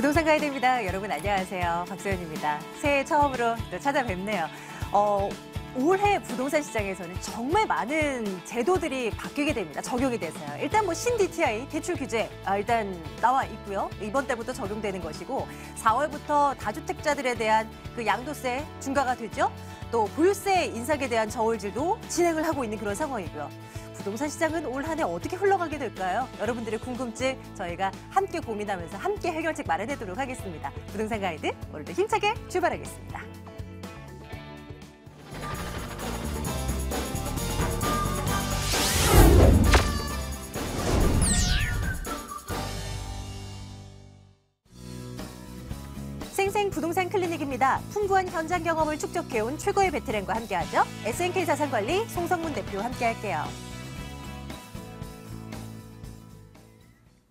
부동산 가이드입니다. 여러분 안녕하세요. 박소연입니다. 새해 처음으로 또 찾아뵙네요. 올해 부동산 시장에서는 정말 많은 제도들이 바뀌게 됩니다. 적용이 돼서요. 일단 뭐 신DTI 대출 규제 일단 나와 있고요. 이번 달부터 적용되는 것이고 4월부터 다주택자들에 대한 그 양도세 중과가 되죠. 또 보유세 인상에 대한 저울질도 진행을 하고 있는 그런 상황이고요. 부동산 시장은 올 한 해 어떻게 흘러가게 될까요? 여러분들의 궁금증 저희가 함께 고민하면서 함께 해결책 마련하도록 하겠습니다. 부동산 가이드 오늘도 힘차게 출발하겠습니다. 생생 부동산 클리닉입니다. 풍부한 현장 경험을 축적해온 최고의 베테랑과 함께하죠. SNK 자산관리 송성문 대표 함께할게요.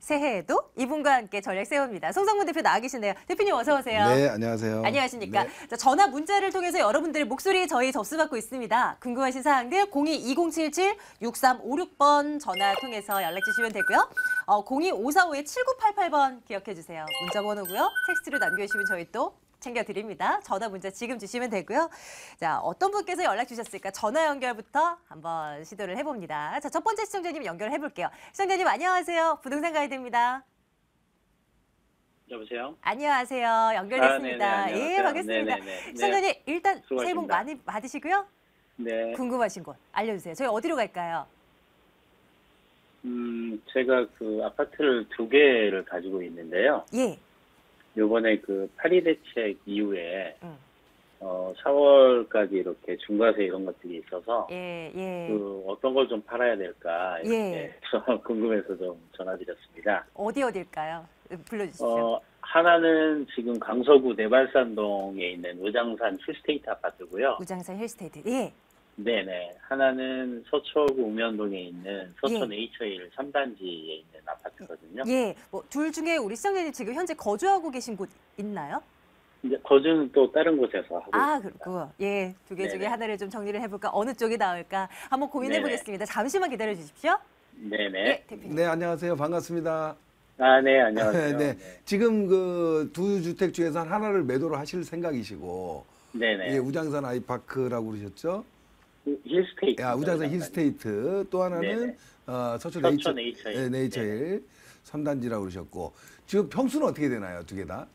새해에도 이분과 함께 전략 세웁니다. 송성문 대표 나와 계시네요. 대표님 어서 오세요. 네, 안녕하세요. 안녕하십니까. 네. 자, 전화 문자를 통해서 여러분들의 목소리 저희 접수받고 있습니다. 궁금하신 사항들 02-2077-6356번 전화 통해서 연락 주시면 되고요. 02-545-7988번 기억해 주세요. 문자 번호고요. 텍스트로 남겨주시면 저희 또 챙겨드립니다. 전화 문자 지금 주시면 되고요. 자, 어떤 분께서 연락 주셨을까? 전화 연결부터 한번 시도를 해봅니다. 자, 첫 번째 시청자님 연결해 볼게요. 시청자님 안녕하세요. 부동산 가이드입니다. 여보세요? 안녕하세요. 연결됐습니다. 네네, 예, 반갑습니다. 시청자님 일단 수고하십니다. 새해 복 많이 받으시고요. 네. 궁금하신 곳 알려주세요. 저희 어디로 갈까요? 제가 그 아파트를 2개를 가지고 있는데요. 예. 요번에 그 파리 대책 이후에 4월까지 이렇게 중과세 이런 것들이 있어서 예. 그 어떤 걸 좀 팔아야 될까 이렇게 궁금해서 좀 전화드렸습니다. 어디일까요? 불러주십시오. 하나는 지금 강서구 내발산동에 있는 우장산 힐스테이트 아파트고요. 우장산 힐스테이트. 예. 네네. 하나는 서초구 읍면동에 있는 서초 네이처힐 3단지에 있는 아파트거든요. 예. 뭐 둘 중에 우리 시청자님 지금 현재 거주하고 계신 곳 있나요? 이제 거주는 또 다른 곳에서 하고 있습니다. 그렇고. 예. 2개 중에 네네. 하나를 좀 정리를 해볼까? 어느 쪽이 나을까? 한번 고민해 보겠습니다. 잠시만 기다려 주십시오. 네네. 예, 대표님. 네, 안녕하세요. 반갑습니다. 네, 안녕하세요. 네. 지금 그 두 주택 중에서 하나를 매도를 하실 생각이시고, 네네. 예, 우장산 아이파크라고 그러셨죠? 힐스테이트. 우장산 힐스테이트. 또 하나는 서초 네이처힐. 네이처힐 3단지라고 그러셨고, 지금 평수는 어떻게 되나요? 2개 다?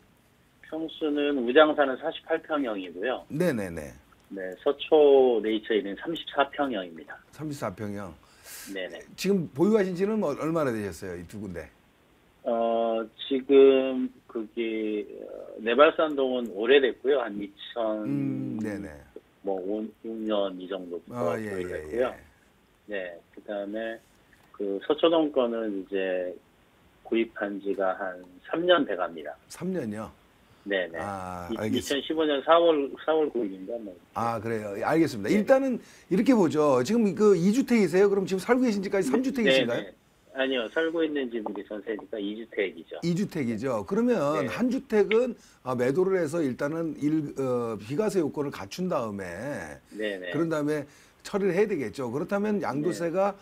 평수는 우장산은 48평형이고요. 네네네. 네, 서초 네이처힐은 34평형입니다. 34평형. 네네. 지금 보유하신 지는 얼마나 되셨어요? 이 두 군데? 지금 그게 내발산동은 오래됐고요. 한 2000. 네네. 뭐 6년 이 정도부터 보유했고요. 네, 그다음에 그 서초동 거는 이제 구입한 지가 한 3년 돼갑니다. 3년이요? 네네. 알겠습니다. 2015년 4월 9일인가 뭐. 그래요. 알겠습니다. 일단은 이렇게 보죠. 지금 그 2주택이세요? 그럼 지금 살고 계신 지까지 3주택이신가요? 네네. 아니요, 살고 있는 집이 전세니까 2주택이죠. 2주택이죠. 그러면 한 주택은 매도를 해서 일단은 비과세 요건을 갖춘 다음에 그런 다음에 처리를 해야 되겠죠. 그렇다면 양도세가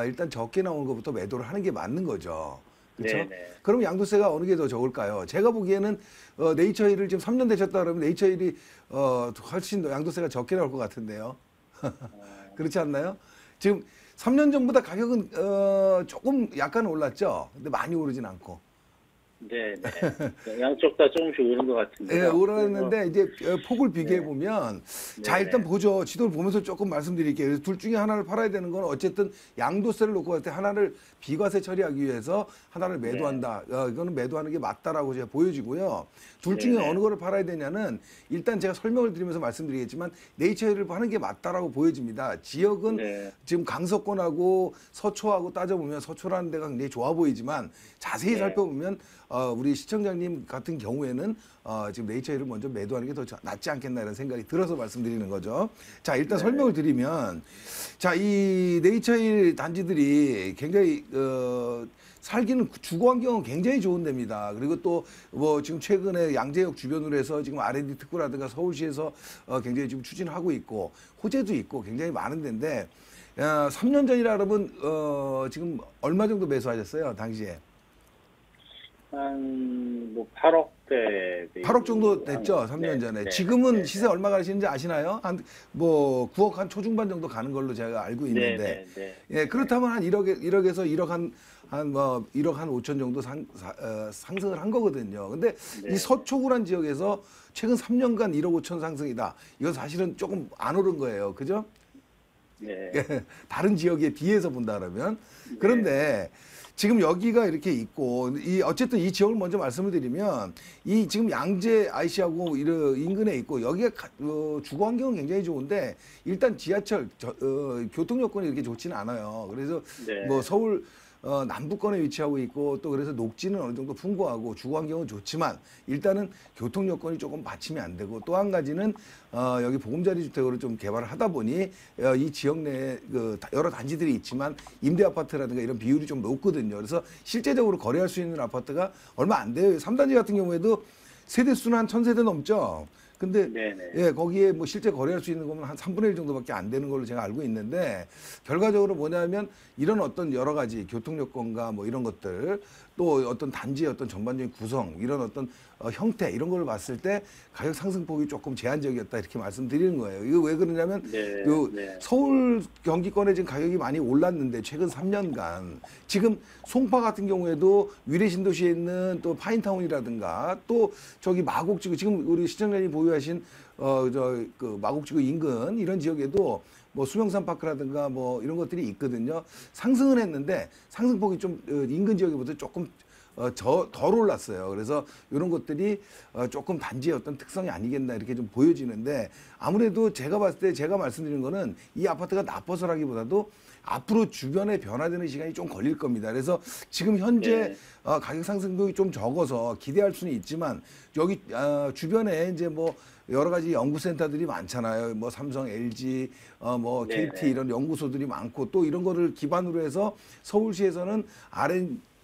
일단 적게 나오는 것부터 매도를 하는 게 맞는 거죠. 그렇죠? 그럼 양도세가 어느 게 더 적을까요? 제가 보기에는 네이처힐을 지금 3년 되셨다 그러면 네이처힐이 훨씬 더 양도세가 적게 나올 것 같은데요. 그렇지 않나요? 지금 3년 전보다 가격은 조금 약간 올랐죠. 근데 많이 오르진 않고. 네. 양쪽 다 조금씩 오른 것 같은데. 네, 오르는데 이제 폭을 비교해 보면 자 일단 보죠. 지도를 보면서 조금 말씀드릴게요. 그래서 둘 중에 하나를 팔아야 되는 건 어쨌든 양도세를 놓고 봤을 때 하나를 비과세 처리하기 위해서 하나를 매도한다. 이거는 매도하는 게 맞다라고 제가 보여지고요. 둘 중에 어느 거를 팔아야 되냐는 일단 제가 설명을 드리면서 말씀드리겠지만 네이처힐을 하는 게 맞다라고 보여집니다. 지역은 지금 강서권하고 서초하고 따져보면 서초라는 데가 굉장히 좋아 보이지만 자세히 살펴보면 우리 시청자님 같은 경우에는 지금 네이처힐을 먼저 매도하는 게 더 낫지 않겠나 이런 생각이 들어서 말씀드리는 거죠. 자, 일단 설명을 드리면 자, 이 네이처힐 단지들이 굉장히 살기는 주거 환경은 굉장히 좋은 데입니다. 그리고 또 뭐 지금 최근에 양재역 주변으로 해서 지금 R&D 특구라든가 서울시에서 굉장히 지금 추진하고 있고 호재도 있고 굉장히 많은 데인데 3년 전이라 그러면 지금 얼마 정도 매수하셨어요, 당시에? 한 뭐 8억대 8억 정도 됐죠, 3년 전에. 지금은 시세 얼마 가시는지 아시나요? 한 뭐 9억 한 초중반 정도 가는 걸로 제가 알고 있는데, 예, 그렇다면 한 1억에서 1억 뭐 1억 한 5천 정도 상승을 한 거거든요. 근데 이 서초구란 지역에서 최근 3년간 1억 5천 상승이다. 이건 사실은 조금 안 오른 거예요, 그죠? 네. 예, 다른 지역에 비해서 본다 그러면. 그런데 지금 여기가 이렇게 있고, 어쨌든 이 지역을 먼저 말씀을 드리면, 이 지금 양재 IC하고 인근에 있고, 여기가 주거 환경은 굉장히 좋은데, 일단 지하철, 교통 여건이 이렇게 좋지는 않아요. 그래서 뭐 서울 남부권에 위치하고 있고, 또 그래서 녹지는 어느 정도 풍부하고 주거 환경은 좋지만, 일단은 교통 여건이 조금 받침이 안 되고, 또 한 가지는 여기 보금자리 주택으로 좀 개발을 하다 보니 이 지역 내에 여러 단지들이 있지만 임대 아파트라든가 이런 비율이 좀 높거든요. 그래서 실제적으로 거래할 수 있는 아파트가 얼마 안 돼요. 3단지 같은 경우에도 세대 수는 한 1000세대 넘죠. 근데 예, 거기에 뭐 실제 거래할 수 있는 거면 한 3분의 1 정도밖에 안 되는 걸로 제가 알고 있는데, 결과적으로 뭐냐면 이런 어떤 여러 가지 교통 여건과 뭐 이런 것들, 또 어떤 단지의 어떤 전반적인 구성, 이런 어떤 형태 이런 걸 봤을 때 가격 상승폭이 조금 제한적이었다, 이렇게 말씀드리는 거예요. 이거 왜 그러냐면 서울 경기권에 지금 가격이 많이 올랐는데 최근 3년간 지금 송파 같은 경우에도 위례 신도시에 있는 또 파인타운이라든가 또 저기 마곡지구, 지금 우리 시청자님 보유하신 그 마곡지구 인근 이런 지역에도 뭐 수명산 파크라든가 뭐 이런 것들이 있거든요. 상승은 했는데 상승폭이 좀 인근 지역보다 조금 덜 올랐어요. 그래서 이런 것들이 조금 단지의 어떤 특성이 아니겠나 이렇게 좀 보여지는데, 아무래도 제가 봤을 때 제가 말씀드린 거는 이 아파트가 나빠서라기보다도 앞으로 주변에 변화되는 시간이 좀 걸릴 겁니다. 그래서 지금 현재 가격 상승폭이 좀 적어서 기대할 수는 있지만, 여기 주변에 이제 뭐 여러 가지 연구센터들이 많잖아요. 뭐 삼성, LG, 뭐 KT 이런 연구소들이 많고, 또 이런 거를 기반으로 해서 서울시에서는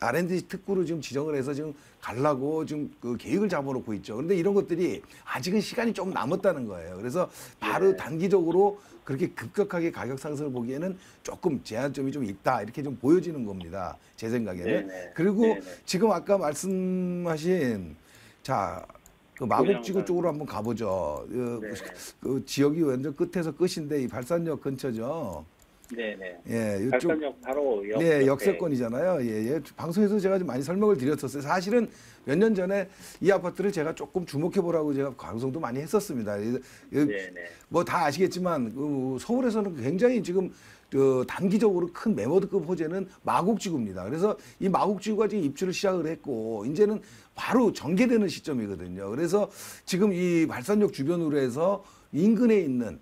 R&D 특구를 지금 지정을 해서 지금 가려고 지금 그 계획을 잡아놓고 있죠. 그런데 이런 것들이 아직은 시간이 좀 남았다는 거예요. 그래서 바로 단기적으로 그렇게 급격하게 가격 상승을 보기에는 조금 제한점이 좀 있다, 이렇게 좀 보여지는 겁니다, 제 생각에는. 그리고 지금 아까 말씀하신 그 마곡지구 쪽으로 한번 가보죠. 그 지역이 완전 끝에서 끝인데 이 발산역 근처죠. 네네. 예, 이쪽, 발산역 바로 역세권이잖아요. 예. 방송에서 제가 좀 많이 설명을 드렸었어요. 사실은 몇 년 전에 이 아파트를 제가 조금 주목해 보라고 제가 방송도 많이 했었습니다. 뭐 다 아시겠지만 서울에서는 굉장히 지금 단기적으로 큰 매머드급 호재는 마곡지구입니다. 그래서 이 마곡지구가 지금 입주를 시작을 했고, 이제는 바로 전개되는 시점이거든요. 그래서 지금 이 발산역 주변으로 해서 인근에 있는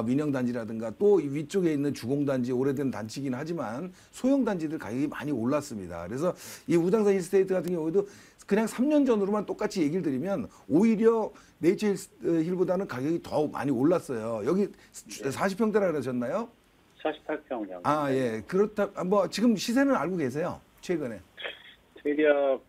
민영단지라든가 또 위쪽에 있는 주공단지, 오래된 단지이긴 하지만 소형단지들 가격이 많이 올랐습니다. 그래서 이 우장산 힐스테이트 같은 경우에도 그냥 3년 전으로만 똑같이 얘기를 드리면 오히려 네이처 힐보다는 가격이 더 많이 올랐어요. 여기 40평대라 그러셨나요? 48평 정도. 예. 그렇다. 뭐 지금 시세는 알고 계세요? 최근에. 대략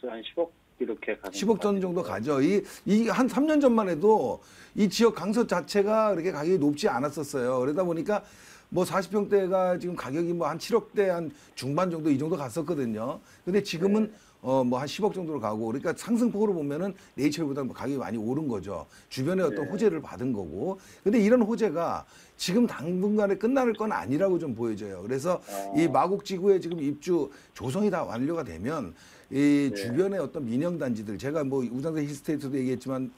한 10억 이렇게 가는 10억 전 정도 가죠. 이 한 3년 전만 해도 이 지역 강서 자체가 그렇게 가격이 높지 않았었어요. 그러다 보니까 뭐 40평대가 지금 가격이 뭐 한 7억대 한 중반 정도 이 정도 갔었거든요. 근데 지금은 뭐 한 10억 정도로 가고, 그러니까 상승폭으로 보면은 네이처보다 가격이 많이 오른 거죠. 주변에 어떤 호재를 받은 거고. 근데 이런 호재가 지금 당분간에 끝날 건 아니라고 좀 보여져요. 그래서 이 마곡지구에 지금 입주 조성이 다 완료가 되면 이 주변의 어떤 민영단지들, 제가 뭐 우장산 힐스테이트도 얘기했지만,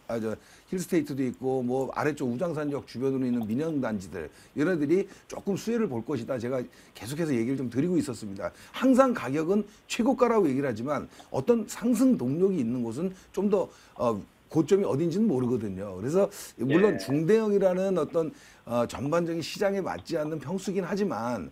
힐스테이트도 있고, 뭐 아래쪽 우장산역 주변으로 있는 민영단지들, 얘네들이 조금 수혜를 볼 것이다. 제가 계속해서 얘기를 좀 드리고 있었습니다. 항상 가격은 최고가라고 얘기를 하지만 어떤 상승 동력이 있는 곳은 좀 더 고점이 어딘지는 모르거든요. 그래서 물론 중대형이라는 어떤 전반적인 시장에 맞지 않는 평수긴 하지만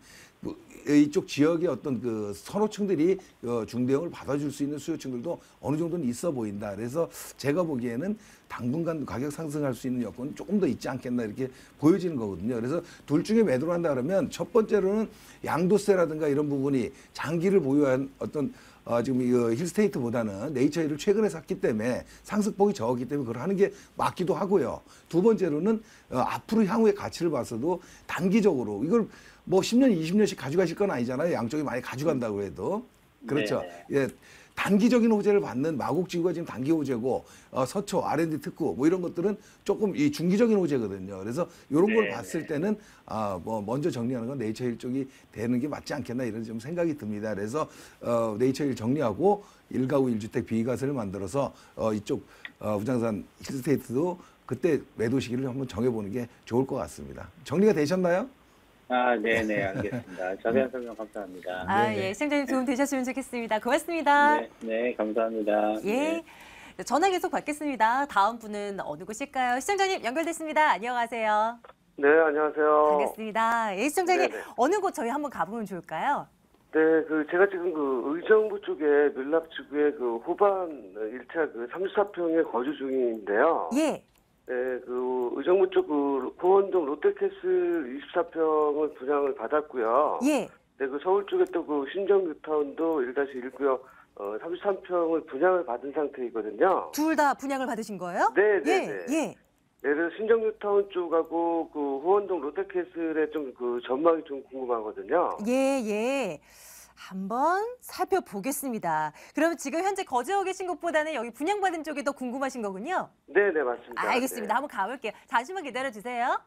이쪽 지역의 어떤 그 선호층들이 중대형을 받아줄 수 있는 수요층들도 어느 정도는 있어 보인다. 그래서 제가 보기에는 당분간 가격 상승할 수 있는 여건은 조금 더 있지 않겠나, 이렇게 보여지는 거거든요. 그래서 둘 중에 매도를 한다 그러면 첫 번째로는 양도세라든가 이런 부분이 장기를 보유한 어떤 지금 이 힐스테이트보다는 네이처힐을 최근에 샀기 때문에 상승폭이 적었기 때문에 그걸 하는 게 맞기도 하고요. 두 번째로는 앞으로 향후의 가치를 봤어도 단기적으로 이걸 뭐 10년, 20년씩 가져가실 건 아니잖아요. 양쪽이 많이 가져간다고 해도. 그렇죠. 예. 단기적인 호재를 받는 마곡지구가 지금 단기 호재고 서초, R&D 특구 뭐 이런 것들은 조금 이 중기적인 호재거든요. 그래서 이런 걸 네, 봤을 때는 뭐 먼저 정리하는 건 네이처일 쪽이 되는 게 맞지 않겠나 이런 좀 생각이 듭니다. 그래서 네이처일 정리하고 1가구 1주택 비과세를 만들어서 이쪽 우장산 힐스테이트도 그때 매도 시기를 한번 정해보는 게 좋을 것 같습니다. 정리가 되셨나요? 네네, 알겠습니다. 자세한 설명 감사합니다. 예, 시청자님 도움 되셨으면 좋겠습니다. 고맙습니다. 네, 감사합니다. 예. 네. 전화 계속 받겠습니다. 다음 분은 어느 곳일까요? 시청자님 연결됐습니다. 안녕하세요. 네, 안녕하세요. 반갑습니다. 예, 시청자님 네네. 어느 곳 저희 한번 가보면 좋을까요? 네, 제가 지금 의정부 쪽에 밀락지구의 호반 1차 34평에 거주 중인데요. 예. 네, 의정부 쪽 호원동 롯데캐슬 24평을 분양을 받았고요. 예. 네, 서울 쪽에 또 신정 뉴타운도 1-1구역 33평을 분양을 받은 상태이거든요. 둘 다 분양을 받으신 거예요? 네, 네, 예. 네. 예. 네, 그래서 신정 뉴타운 쪽하고 호원동 롯데캐슬의 좀 전망이 좀 궁금하거든요. 예, 예. 한번 살펴보겠습니다. 그러면 지금 현재 거주하고 계신 곳보다는 여기 분양받은 쪽이 더 궁금하신 거군요? 네, 네, 맞습니다. 알겠습니다. 네. 한번 가볼게요. 잠시만 기다려주세요.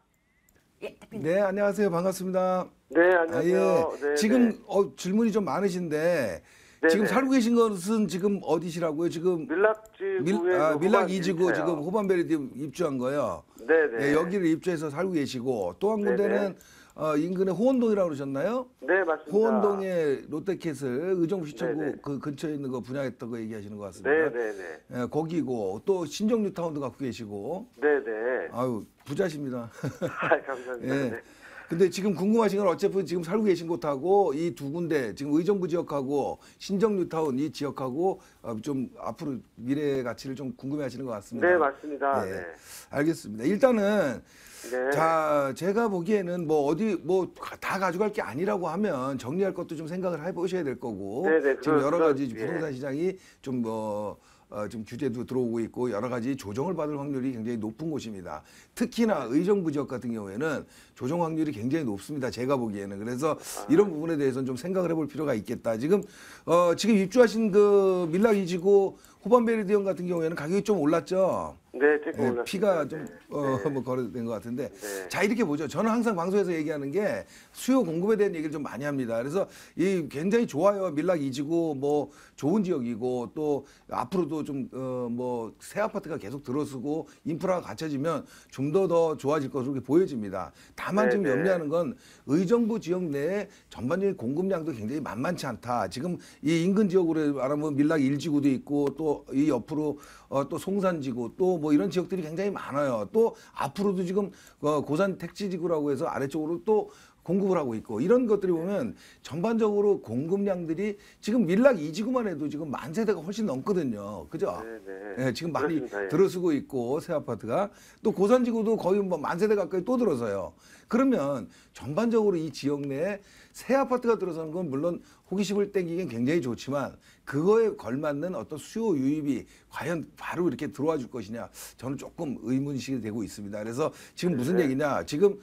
예, 대표님. 네, 안녕하세요. 반갑습니다. 네, 안녕하세요. 예. 네, 지금 네. 질문이 좀 많으신데 네, 지금 네. 살고 계신 것은 지금 어디시라고요? 지금 밀락지구에 밀락 2지구 지금 호반베리디 입주한 거요. 네네. 예, 여기를 입주해서 살고 계시고 또 한 네네. 군데는 인근의 호원동이라고 그러셨나요? 네, 맞습니다. 호원동의 롯데캐슬 의정부시청구 네네. 그 근처에 있는 거 분양했던 거 얘기하시는 것 같습니다. 네네네. 예, 거기고 또 신정뉴타운도 갖고 계시고 네네. 아유 부자십니다. 감사합니다. 예. 네. 근데 지금 궁금하신 건 어차피 지금 살고 계신 곳하고 이 두 군데 지금 의정부 지역하고 신정뉴타운 이 지역하고 좀 앞으로 미래 가치를 좀 궁금해하시는 것 같습니다. 네, 맞습니다. 예. 네. 알겠습니다. 일단은 네. 자 제가 보기에는 뭐 어디 뭐 다 가져갈 게 아니라고 하면 정리할 것도 좀 생각을 해보셔야 될 거고 네네, 지금 여러 가지 예. 부동산 시장이 좀 좀 규제도 들어오고 있고 여러 가지 조정을 받을 확률이 굉장히 높은 곳입니다. 특히나 의정부 지역 같은 경우에는 조정 확률이 굉장히 높습니다. 제가 보기에는. 그래서 이런 부분에 대해서는 좀 생각을 해볼 필요가 있겠다. 지금 지금 입주하신 그 밀락 2지구 호반베리디언 같은 경우에는 가격이 좀 올랐죠. 네, 조금 예, 올랐습니다. 피가 좀 네. 뭐 거래된 것 같은데 네. 자 이렇게 보죠. 저는 항상 방송에서 얘기하는 게 수요 공급에 대한 얘기를 좀 많이 합니다. 그래서 이 굉장히 좋아요. 밀락 2지구 뭐 좋은 지역이고 또 앞으로도 좀 뭐 새 아파트가 계속 들어서고 인프라가 갖춰지면 좀 더 좋아질 것으로 이렇게 보여집니다. 다만 네, 지금 네. 염려하는 건 의정부 지역 내에 전반적인 공급량도 굉장히 만만치 않다. 지금 이 인근 지역으로 말하면 밀락 1지구도 있고 또 이 옆으로 또 송산지구 또 뭐 이런 지역들이 굉장히 많아요. 또 앞으로도 지금 고산 택지지구라고 해서 아래쪽으로 또 공급을 하고 있고 이런 것들이 보면 전반적으로 공급량들이 지금 밀락 2지구만 해도 지금 10,000세대가 훨씬 넘거든요. 그죠? 네네. 예, 지금 많이 그렇습니다. 예. 들어서고 있고 새 아파트가 또 고산지구도 거의 뭐 10,000세대 가까이 또 들어서요. 그러면 전반적으로 이 지역 내에 새 아파트가 들어서는 건 물론 호기심을 땡기긴 굉장히 좋지만 그거에 걸맞는 어떤 수요 유입이 과연 바로 이렇게 들어와 줄 것이냐 저는 조금 의문식이 되고 있습니다. 그래서 지금 무슨 네. 얘기냐 지금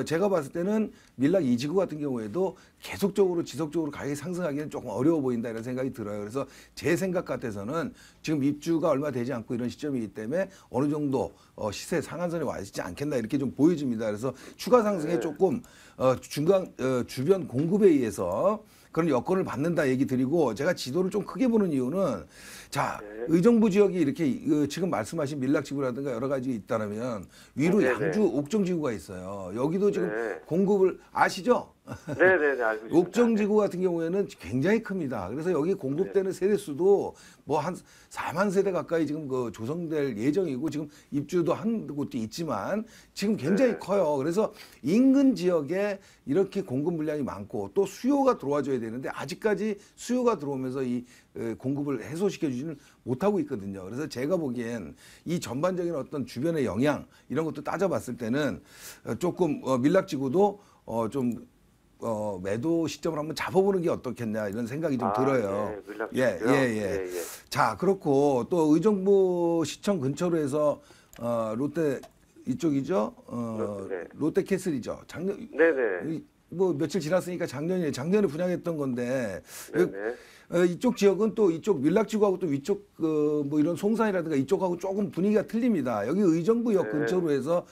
제가 봤을 때는 밀락 2지구 같은 경우에도 계속적으로 지속적으로 가격이 상승하기는 조금 어려워 보인다 이런 생각이 들어요. 그래서 제 생각 같아서는 지금 입주가 얼마 되지 않고 이런 시점이기 때문에 어느 정도 시세 상한선에 와 있지 않겠나 이렇게 좀 보여집니다. 그래서 추가 상승에 네. 조금 주변 공급에 의해서 그런 여건을 받는다 얘기 드리고 제가 지도를 좀 크게 보는 이유는 자 네. 의정부 지역이 이렇게 지금 말씀하신 밀락지구라든가 여러 가지 있다면 위로 네네. 양주 옥정지구가 있어요. 여기도 지금 네. 공급을 아시죠? 네네네, 알고 있습니다. 옥정지구 같은 경우에는 굉장히 큽니다. 그래서 여기 공급되는 세대 수도 뭐 한 4만 세대 가까이 지금 조성될 예정이고 지금 입주도 한 곳도 있지만 지금 굉장히 네. 커요. 그래서 인근 지역에 이렇게 공급 물량이 많고 또 수요가 들어와줘야 되는데 아직까지 수요가 들어오면서 이 공급을 해소시켜주지는 못하고 있거든요. 그래서 제가 보기엔 이 전반적인 어떤 주변의 영향 이런 것도 따져봤을 때는 조금 밀락지구도 좀 매도 시점을 한번 잡아보는 게 어떻겠냐 이런 생각이 좀 들어요. 네, 밀락지구요? 예. 자 그렇고 또 의정부 시청 근처로 해서 롯데 이쪽이죠. 네. 롯데캐슬이죠. 작년 네네. 뭐 며칠 지났으니까 작년에 분양했던 건데 네네. 이쪽 지역은 또 이쪽 밀락지구하고 또 위쪽 뭐 이런 송산이라든가 이쪽하고 조금 분위기가 틀립니다. 여기 의정부역 근처로 해서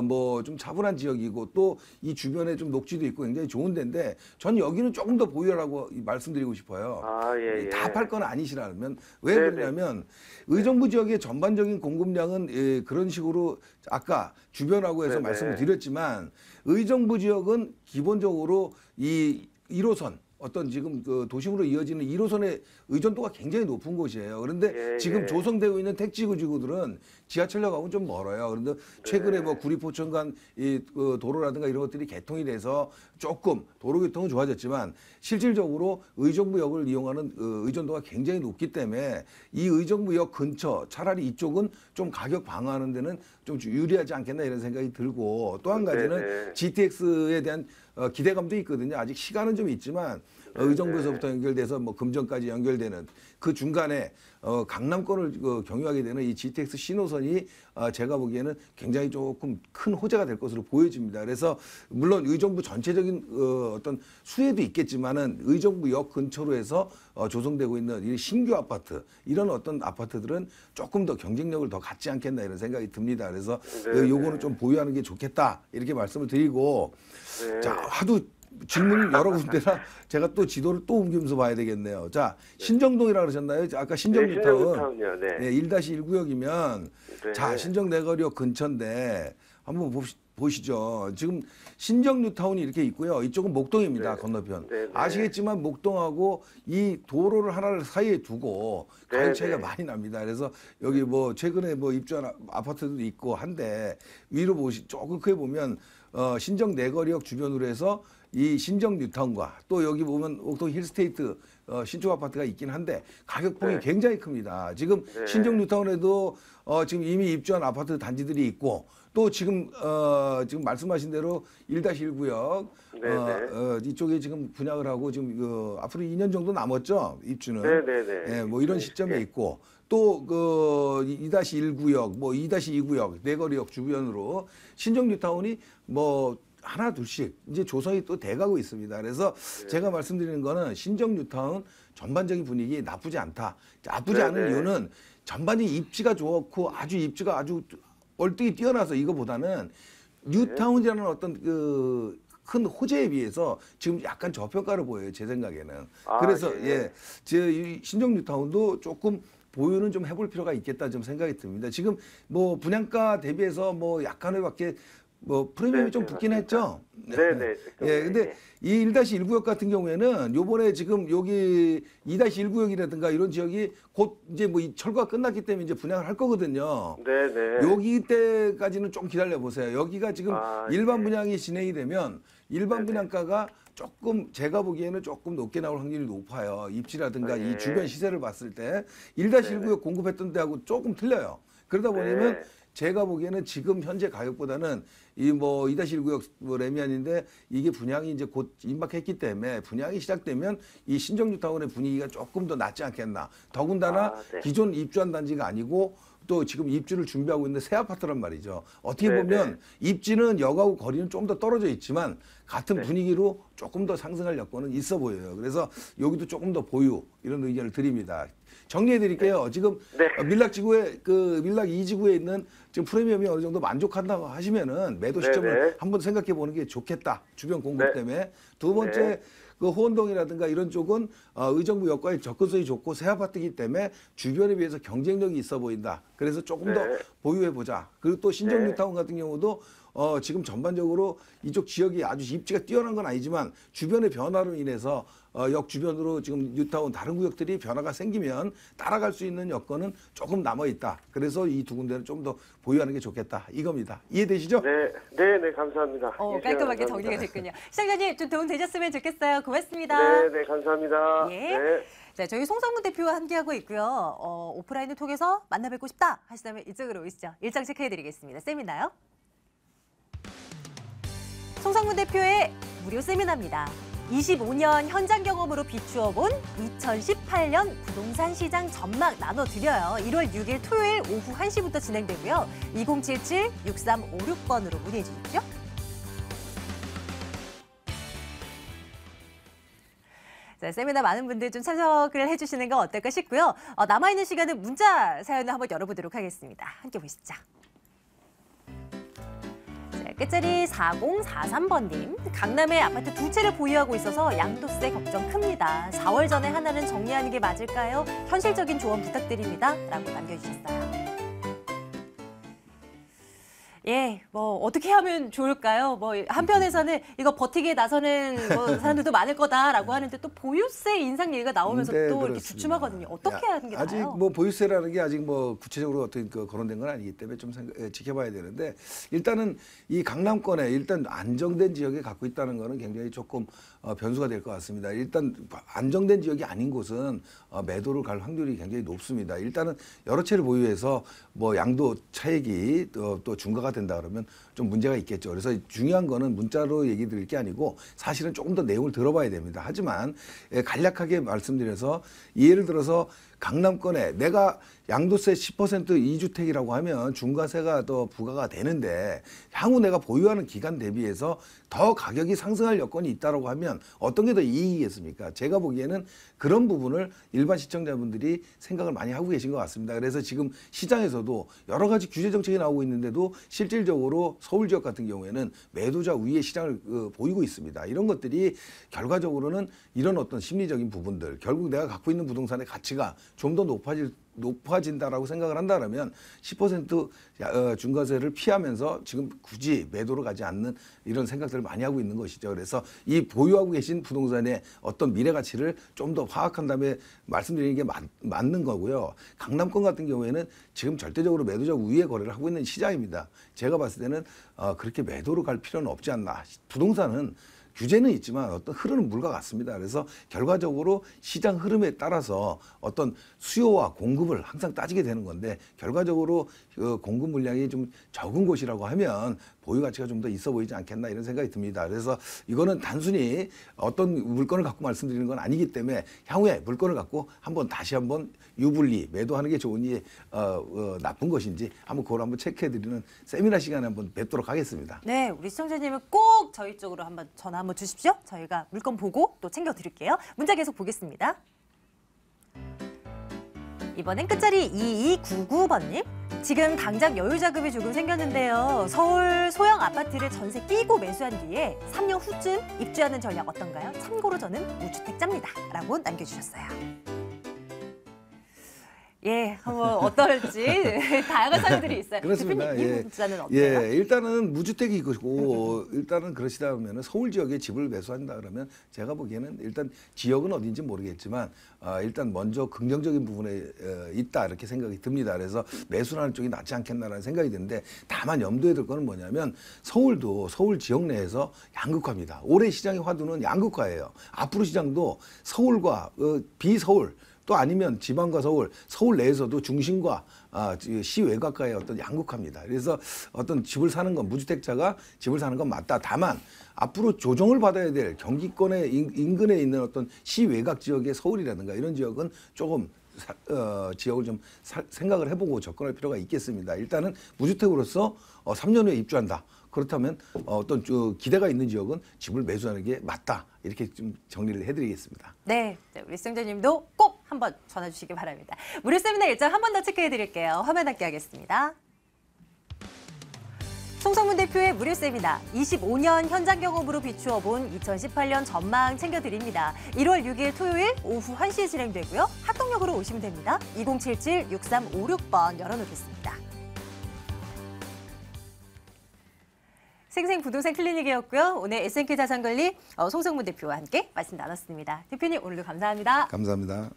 뭐 좀 차분한 지역이고 또 이 주변에 좀 녹지도 있고 굉장히 좋은 데인데 전 여기는 조금 더 보유하라고 말씀드리고 싶어요. 다 팔 건 아니시라면 왜 그러냐면 의정부 지역의 전반적인 공급량은 그런 식으로 아까 주변하고 해서 말씀을 드렸지만 의정부 지역은 기본적으로 이 1호선 어떤 지금 그 도심으로 이어지는 1호선의 의존도가 굉장히 높은 곳이에요. 그런데 지금 조성되고 있는 택지구지구들은 지하철역하고는 좀 멀어요. 그런데 최근에 뭐 구리포천 간 이 도로라든가 이런 것들이 개통이 돼서 조금 도로교통은 좋아졌지만 실질적으로 의정부역을 이용하는 의존도가 굉장히 높기 때문에 이 의정부역 근처 차라리 이쪽은 좀 가격 방어하는 데는 좀 유리하지 않겠나 이런 생각이 들고 또 한 가지는 GTX에 대한 기대감도 있거든요. 아직 시간은 좀 있지만 의정부에서부터 연결돼서 뭐 금정까지 연결되는 그 중간에 강남권을 경유하게 되는 이 GTX 신호선이 제가 보기에는 굉장히 조금 큰 호재가 될 것으로 보여집니다. 그래서 물론 의정부 전체적인 어떤 수혜도 있겠지만은 의정부역 근처로 해서 조성되고 있는 이 신규 아파트 이런 어떤 아파트들은 조금 더 경쟁력을 더 갖지 않겠나 이런 생각이 듭니다. 그래서 요거는 좀 보유하는 게 좋겠다 이렇게 말씀을 드리고 자 하도 질문 여러 군데라 제가 또 지도를 또 옮기면서 봐야 되겠네요. 자, 신정동이라 그러셨나요? 아까 신정뉴타운. 네, 1-1구역이면 자, 신정내거리역 근처인데 한번 보시죠. 지금 신정뉴타운이 이렇게 있고요. 이쪽은 목동입니다. 건너편. 아시겠지만 목동하고 이 도로를 하나를 사이에 두고 가격 차이가 많이 납니다. 그래서 여기 뭐 최근에 뭐 입주한 아파트도 있고 한데 위로 조금 크게 보면 신정내거리역 주변으로 해서 이 신정 뉴타운과 또 여기 보면 옥동 힐스테이트 신축 아파트가 있긴 한데 가격폭이 굉장히 큽니다. 지금 신정 뉴타운에도 지금 이미 입주한 아파트 단지들이 있고 또 지금 말씀하신 대로 1-1구역 이쪽에 지금 분양을 하고 지금 앞으로 2년 정도 남았죠 입주는. 네, 뭐 이런 시점에 있고 또 그 2-1구역 뭐 2-2구역 내거리역 주변으로 신정 뉴타운이 뭐 하나 둘씩 이제 조성이 또 돼가고 있습니다. 그래서 제가 말씀드리는 거는 신정 뉴타운 전반적인 분위기 나쁘지 않다. 나쁘지 않은 이유는 전반적인 입지가 좋고 입지가 아주 월등히 뛰어나서 이거보다는 뉴타운이라는 어떤 그 큰 호재에 비해서 지금 약간 저평가를 보여요. 제 생각에는. 그래서 제 신정 뉴타운도 조금 보유는 좀 해볼 필요가 있겠다 좀 생각이 듭니다. 지금 뭐 분양가 대비해서 뭐 약간밖에 뭐 프리미엄이 좀 붙긴 했죠. 예, 근데 이 1-1구역 같은 경우에는 요번에 지금 여기 2-1구역이라든가 이런 지역이 곧 이제 뭐 이 철거가 끝났기 때문에 이제 분양을 할 거거든요. 여기 때까지는 좀 기다려 보세요. 여기가 지금 일반 분양이 진행이 되면 일반 분양가가 조금 제가 보기에는 조금 높게 나올 확률이 높아요. 입지라든가 이 주변 시세를 봤을 때 1-1구역 공급했던 데하고 조금 틀려요. 그러다 보면 제가 보기에는 지금 현재 가격보다는 이 뭐 2-1구역 뭐 레미안인데 이게 분양이 이제 곧 임박했기 때문에 분양이 시작되면 이 신정뉴타운의 분위기가 조금 더 낫지 않겠나. 더군다나 기존 입주한 단지가 아니고 또 지금 입주를 준비하고 있는 새 아파트란 말이죠. 어떻게 보면 입지는 역하고 거리는 좀 더 떨어져 있지만 같은 분위기로 조금 더 상승할 여건은 있어 보여요. 그래서 여기도 조금 더 보유 이런 의견을 드립니다. 정리해 드릴게요. 지금 밀락지구에 밀락 2지구에 있는 지금 프리미엄이 어느 정도 만족한다고 하시면은 매도 시점을 한번 생각해 보는 게 좋겠다. 주변 공급 때문에. 두 번째 그 호원동이라든가 이런 쪽은 의정부 역과의 접근성이 좋고 새 아파트이기 때문에 주변에 비해서 경쟁력이 있어 보인다. 그래서 조금 더 보유해 보자. 그리고 또 신정 뉴타운 같은 경우도 지금 전반적으로 이쪽 지역이 아주 입지가 뛰어난 건 아니지만 주변의 변화로 인해서 역 주변으로 지금 뉴타운 다른 구역들이 변화가 생기면 따라갈 수 있는 여건은 조금 남아 있다. 그래서 이 두 군데는 좀 더 보유하는 게 좋겠다. 이겁니다. 이해되시죠? 네, 감사합니다. 깔끔하게 정리가 됐군요. 시청자님 좀 도움 되셨으면 좋겠어요. 고맙습니다. 네, 감사합니다. 자, 저희 송성문 대표와 함께하고 있고요. 오프라인을 통해서 만나뵙고 싶다 하시다면 이쪽으로 오시죠. 일정 체크해드리겠습니다. 세미나요? 송성문 대표의 무료 세미나입니다. 25년 현장 경험으로 비추어본 2018년 부동산 시장 전망 나눠드려요. 1월 6일 토요일 오후 1시부터 진행되고요. 2077-6356번으로 문의해 주십시오. 자, 세미나 많은 분들 좀 참석을 해주시는 건 어떨까 싶고요. 남아있는 시간은 문자 사연을 한번 열어보도록 하겠습니다. 함께 보시죠. 끝자리 4043번님. 강남에 아파트 2채를 보유하고 있어서 양도세 걱정 큽니다. 4월 전에 하나는 정리하는 게 맞을까요? 현실적인 조언 부탁드립니다. 라고 남겨주셨어요. 예, 뭐 어떻게 하면 좋을까요? 뭐 한편에서는 이거 버티기에 나서는 뭐 사람들도 많을 거다라고 하는데 또 보유세 인상 얘기가 나오면서 또 이렇게 그렇습니다. 주춤하거든요. 어떻게 하는 게 아직 나아요? 뭐 보유세라는 게 아직 뭐 구체적으로 어떤 거론된 건 아니기 때문에 좀 지켜봐야 되는데 일단은 이 강남권에 일단 안정된 지역에 갖고 있다는 거는 굉장히 조금 변수가 될 것 같습니다. 일단 안정된 지역이 아닌 곳은 매도를 갈 확률이 굉장히 높습니다. 일단은 여러 채를 보유해서 뭐 양도 차익이 또 중과가 된다 그러면 좀 문제가 있겠죠. 그래서 중요한 거는 문자로 얘기 드릴 게 아니고 사실은 조금 더 내용을 들어봐야 됩니다. 하지만 간략하게 말씀드려서 예를 들어서 강남권에 내가 양도세 10% 2주택이라고 하면 중과세가 더 부과가 되는데 향후 내가 보유하는 기간 대비해서 더 가격이 상승할 여건이 있다고 하면 어떤 게 더 이익이겠습니까? 제가 보기에는 그런 부분을 일반 시청자분들이 생각을 많이 하고 계신 것 같습니다. 그래서 지금 시장에서도 여러 가지 규제 정책이 나오고 있는데도 실질적으로 서울 지역 같은 경우에는 매도자 우위의 시장을 보이고 있습니다. 이런 것들이 결과적으로는 이런 어떤 심리적인 부분들, 결국 내가 갖고 있는 부동산의 가치가 좀 더 높아진다라고 생각을 한다면 10% 중과세를 피하면서 지금 굳이 매도로 가지 않는 이런 생각들을 많이 하고 있는 것이죠. 그래서 이 보유하고 계신 부동산의 어떤 미래 가치를 좀 더 파악한 다음에 말씀드리는 게 맞는 거고요. 강남권 같은 경우에는 지금 절대적으로 매도자 우위의 거래를 하고 있는 시장입니다. 제가 봤을 때는 그렇게 매도로 갈 필요는 없지 않나. 부동산은 규제는 있지만 어떤 흐르는 물과 같습니다. 그래서 결과적으로 시장 흐름에 따라서 어떤 수요와 공급을 항상 따지게 되는 건데 결과적으로 공급 물량이 좀 적은 곳이라고 하면 보유 가치가 좀 더 있어 보이지 않겠나 이런 생각이 듭니다. 그래서 이거는 단순히 어떤 물건을 갖고 말씀드리는 건 아니기 때문에 향후에 물건을 갖고 다시 한번 유불리 매도하는 게 좋으니 나쁜 것인지 그걸 한번 체크해드리는 세미나 시간에 한번 뵙도록 하겠습니다. 네, 우리 시청자님은 꼭 저희 쪽으로 한번 전화 한번 주십시오. 저희가 물건 보고 또 챙겨드릴게요. 문자 계속 보겠습니다. 이번엔 끝자리 2299번님. 지금 당장 여유자금이 조금 생겼는데요. 서울 소형 아파트를 전세 끼고 매수한 뒤에 3년 후쯤 입주하는 전략 어떤가요? 참고로 저는 무주택자입니다. 라고 남겨주셨어요. 예, 한번 어떨지 다양한 사람들이 있어요. 그렇습니다. 대표님, 이 문자는 어때요? 예, 일단은 무주택이 있고 일단은 그러시다 보면 서울 지역에 집을 매수한다 그러면 제가 보기에는 일단 지역은 어딘지 모르겠지만 일단 먼저 긍정적인 부분에 있다 이렇게 생각이 듭니다. 그래서 매수하는 쪽이 낫지 않겠나라는 생각이 드는데 다만 염두에 둘 거는 뭐냐면 서울도 서울 지역 내에서 양극화입니다. 올해 시장의 화두는 양극화예요. 앞으로 시장도 서울과 비서울 또 아니면 지방과 서울 내에서도 중심과 시 외곽과의 어떤 양극화입니다. 그래서 어떤 집을 사는 건 무주택자가 집을 사는 건 맞다. 다만 앞으로 조정을 받아야 될 경기권의 인근에 있는 어떤 시 외곽 지역의 서울이라든가 이런 지역은 조금 지역을 좀 생각을 해보고 접근할 필요가 있겠습니다. 일단은 무주택으로서 3년 후에 입주한다. 그렇다면 어떤 기대가 있는 지역은 집을 매수하는 게 맞다. 이렇게 좀 정리를 해드리겠습니다. 네, 우리 시청자님도 꼭 한번 전화 주시기 바랍니다. 무료 세미나 일정 한 번 더 체크해드릴게요. 화면 함께 하겠습니다. 송성문 대표의 무료 세미나 25년 현장 경험으로 비추어 본 2018년 전망 챙겨드립니다. 1월 6일 토요일 오후 1시에 진행되고요. 학동역으로 오시면 됩니다. 2077-6356번 열어놓겠습니다. 생생 부동산 클리닉이었고요. 오늘 S&K 자산관리 송성문 대표와 함께 말씀 나눴습니다. 대표님 오늘도 감사합니다. 감사합니다.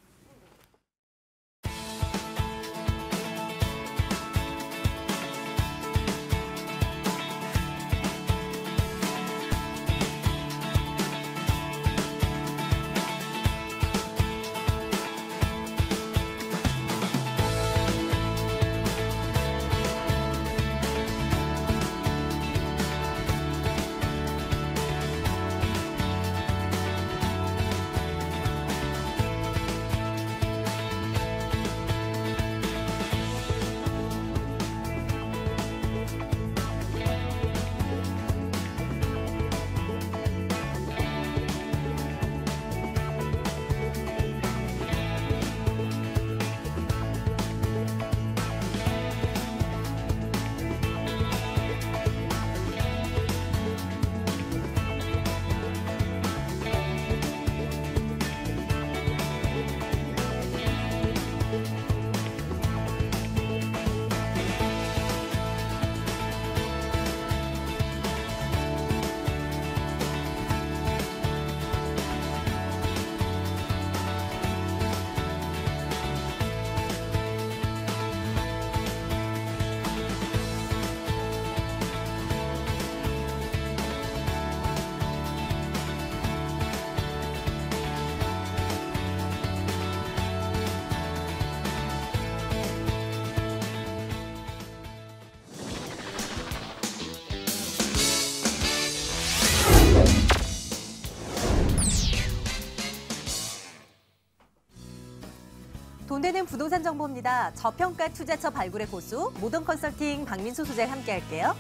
이번엔 부동산 정보입니다. 저평가 투자처 발굴의 고수, 모던 컨설팅 박민수 소장 함께할게요.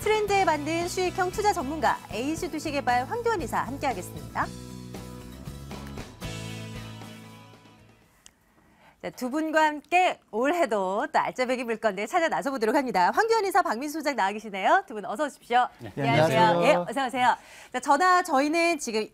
트렌드에 맞는 수익형 투자 전문가, AC 도시개발 황교안 이사 함께하겠습니다. 자, 두 분과 함께 올해도 또 알짜배기 물건들 찾아 나서보도록 합니다. 황교안 이사, 박민수 소장 나와 계시네요. 두 분 어서 오십시오. 네. 안녕하세요. 예, 어서 오세요. 자, 전화 저희는 지금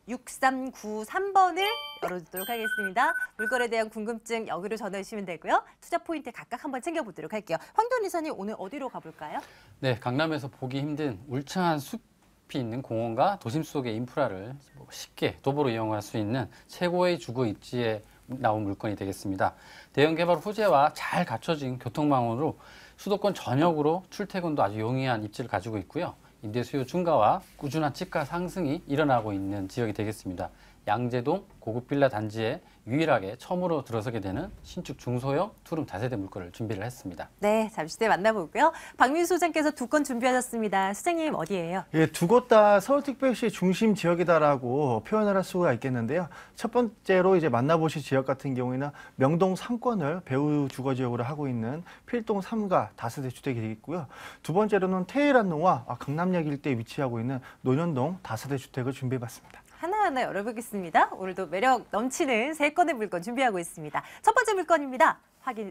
2077-6393번을 열어두도록 하겠습니다. 물건에 대한 궁금증 여기로 전화해 주시면 되고요. 투자 포인트 각각 한번 챙겨보도록 할게요. 황교안 이사님 오늘 어디로 가볼까요? 네, 강남에서 보기 힘든 울창한 숲이 있는 공원과 도심 속의 인프라를 쉽게 도보로 이용할 수 있는 최고의 주거 입지에 나온 물건이 되겠습니다. 대형 개발 호재와 잘 갖춰진 교통망원으로 수도권 전역으로 출퇴근도 아주 용이한 입지를 가지고 있고요. 임대 수요 증가와 꾸준한 집가 상승이 일어나고 있는 지역이 되겠습니다. 양재동 고급 빌라 단지에 유일하게 처음으로 들어서게 되는 신축 중소형 투룸 다세대 물건을 준비를 했습니다. 네, 잠시 뒤에 만나보고요. 박민수 소장께서 두 건 준비하셨습니다. 소장님 어디예요? 예, 두 곳 다 서울특별시 중심 지역이다라고 표현을 할 수가 있겠는데요. 첫 번째로 이제 만나보실 지역 같은 경우에는 명동 3권을 배후 주거 지역으로 하고 있는 필동 3가 다세대 주택이 있고요. 두 번째로는 테헤란로와 강남역 일대에 위치하고 있는 논현동 다세대 주택을 준비해봤습니다. 하나하나 열어보겠습니다. 오늘도 매력 넘치는 세 건의 물건 준비하고 있습니다. 첫 번째 물건입니다.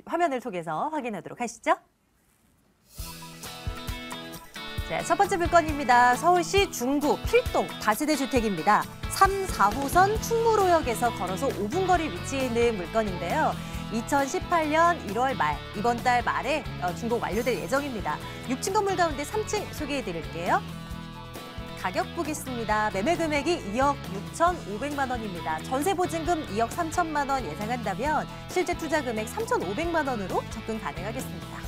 화면을 통해서 확인하도록 하시죠. 자, 첫 번째 물건입니다. 서울시 중구 필동 다세대 주택입니다. 3, 4호선 충무로역에서 걸어서 5분 거리 위치해 있는 물건인데요. 2018년 1월 말, 이번 달 말에 준공 완료될 예정입니다. 6층 건물 가운데 3층 소개해드릴게요. 가격 보겠습니다. 매매 금액이 2억 6,500만 원입니다. 전세 보증금 2억 3천만 원 예상한다면 실제 투자 금액 3,500만 원으로 접근 가능하겠습니다.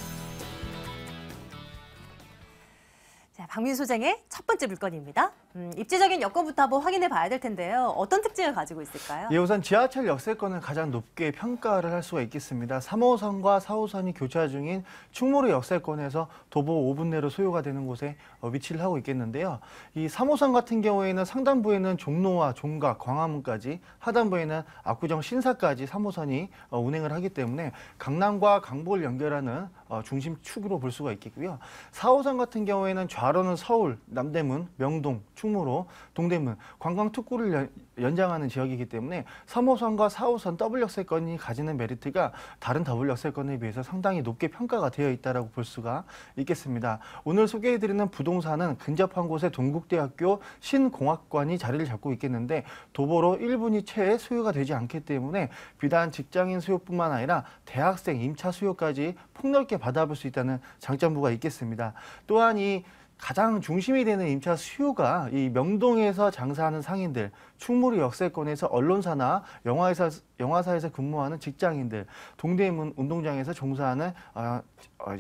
자, 박민수 소장의 첫 번째 물건입니다. 입지적인 여건부터 한번 확인해 봐야 될 텐데요. 어떤 특징을 가지고 있을까요? 예, 우선 지하철 역세권을 가장 높게 평가를 할 수가 있겠습니다. 3호선과 4호선이 교차 중인 충무로 역세권에서 도보 5분 내로 소요가 되는 곳에 위치를 하고 있겠는데요. 이 3호선 같은 경우에는 상단부에는 종로와 종각, 광화문까지, 하단부에는 압구정, 신사까지 3호선이 운행을 하기 때문에 강남과 강북을 연결하는 중심 축으로 볼 수가 있겠고요. 4호선 같은 경우에는 좌로는 서울, 남대문, 명동, 충무로, 동대문, 관광 특구를 연장하는 지역이기 때문에 3호선과 4호선 더블 역세권이 가지는 메리트가 다른 더블 역세권에 비해서 상당히 높게 평가가 되어 있다고 볼 수가 있겠습니다. 오늘 소개해드리는 부동산은 근접한 곳에 동국대학교 신공학관이 자리를 잡고 있겠는데 도보로 1분이 채 소요가 되지 않기 때문에 비단 직장인 수요뿐만 아니라 대학생, 임차 수요까지 폭넓게 받아볼 수 있다는 장점부가 있겠습니다. 또한 이 가장 중심이 되는 임차 수요가 이 명동에서 장사하는 상인들, 충무로 역세권에서 언론사나 영화사에서 근무하는 직장인들, 동대문 운동장에서 종사하는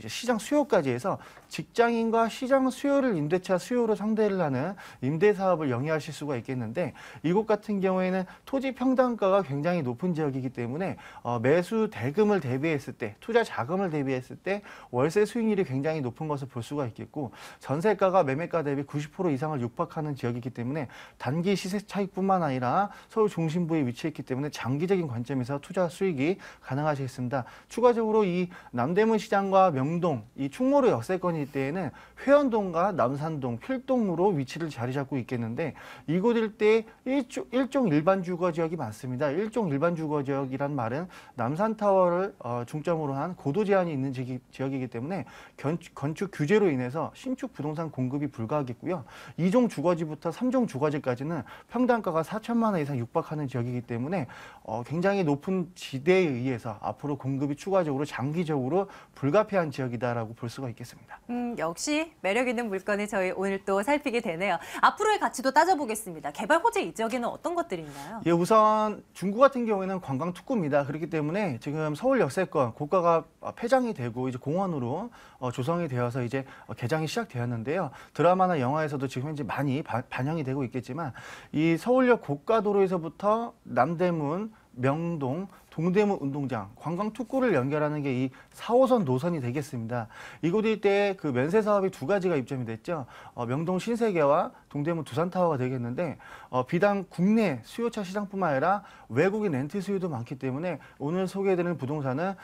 시장 수요까지 해서 직장인과 시장 수요를 임대차 수요로 상대를 하는 임대 사업을 영위하실 수가 있겠는데 이곳 같은 경우에는 토지 평당가가 굉장히 높은 지역이기 때문에 매수 대금을 대비했을 때, 투자 자금을 대비했을 때 월세 수익률이 굉장히 높은 것을 볼 수가 있겠고 전세가가 매매가 대비 90% 이상을 육박하는 지역이기 때문에 단기 시세 차익뿐만 아니라 서울 중심부에 위치했기 때문에 장기적인 관점에서 투자 수익이 가능하시겠습니다. 추가적으로 이 남대문 시장과 명동, 이 충무로 역세권일 때에는 회원동과 남산동, 필동으로 위치를 자리 잡고 있겠는데 이곳 일대에 일종 일반 주거 지역이 많습니다. 일종 일반 주거 지역이란 말은 남산타워를 중점으로 한 고도 제한이 있는 지역이기 때문에 건축 규제로 인해서 신축 부동산 공급이 불가하겠고요. 2종 주거지부터 3종 주거지까지는 평당가가 4천만 원 이상 육박하는 지역이기 때문에 굉장히 높은 지대에 의해서 앞으로 공급이 추가적으로 장기적으로 불가피한 지역이다라고 볼 수가 있겠습니다. 역시 매력 있는 물건을 저희 오늘 또 살피게 되네요. 앞으로의 가치도 따져보겠습니다. 개발 호재 이 지역에는 어떤 것들이 있나요? 예, 우선 중구 같은 경우에는 관광 특구입니다. 그렇기 때문에 지금 서울 역세권 고가가 폐장이 되고 이제 공원으로 조성이 되어서 이제 개장이 시작되었는데요. 드라마나 영화에서도 지금 현재 많이 반영이 되고 있겠지만 이 서울역 고가도로에서부터 남대문, 명동, 동대문 운동장, 관광 특구를 연결하는 게 이 4호선 노선이 되겠습니다. 이곳 일대에 그 면세 사업이 두 가지가 입점이 됐죠. 명동 신세계와 동대문 두산타워가 되겠는데 비단 국내 수요차 시장뿐만 아니라 외국인 렌트 수요도 많기 때문에 오늘 소개해드리는 부동산은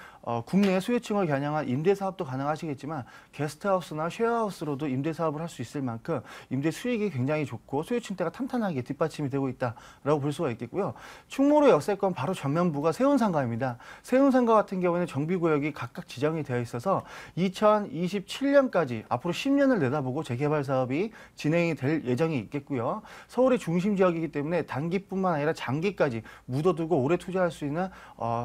국내 수요층을 겨냥한 임대 사업도 가능하시겠지만 게스트하우스나 쉐어하우스로도 임대 사업을 할 수 있을 만큼 임대 수익이 굉장히 좋고 수요층대가 탄탄하게 뒷받침이 되고 있다라고 볼 수가 있겠고요. 충무로 역세권 바로 전면부가 세운상가입니다. 세운상가 같은 경우에는 정비구역이 각각 지정이 되어 있어서 2027년까지 앞으로 10년을 내다보고 재개발 사업이 진행이 될 예정이 있겠고요. 서울의 중심 지역이기 때문에 단기뿐만 아니라 장기까지 묻어두고 오래 투자할 수 있는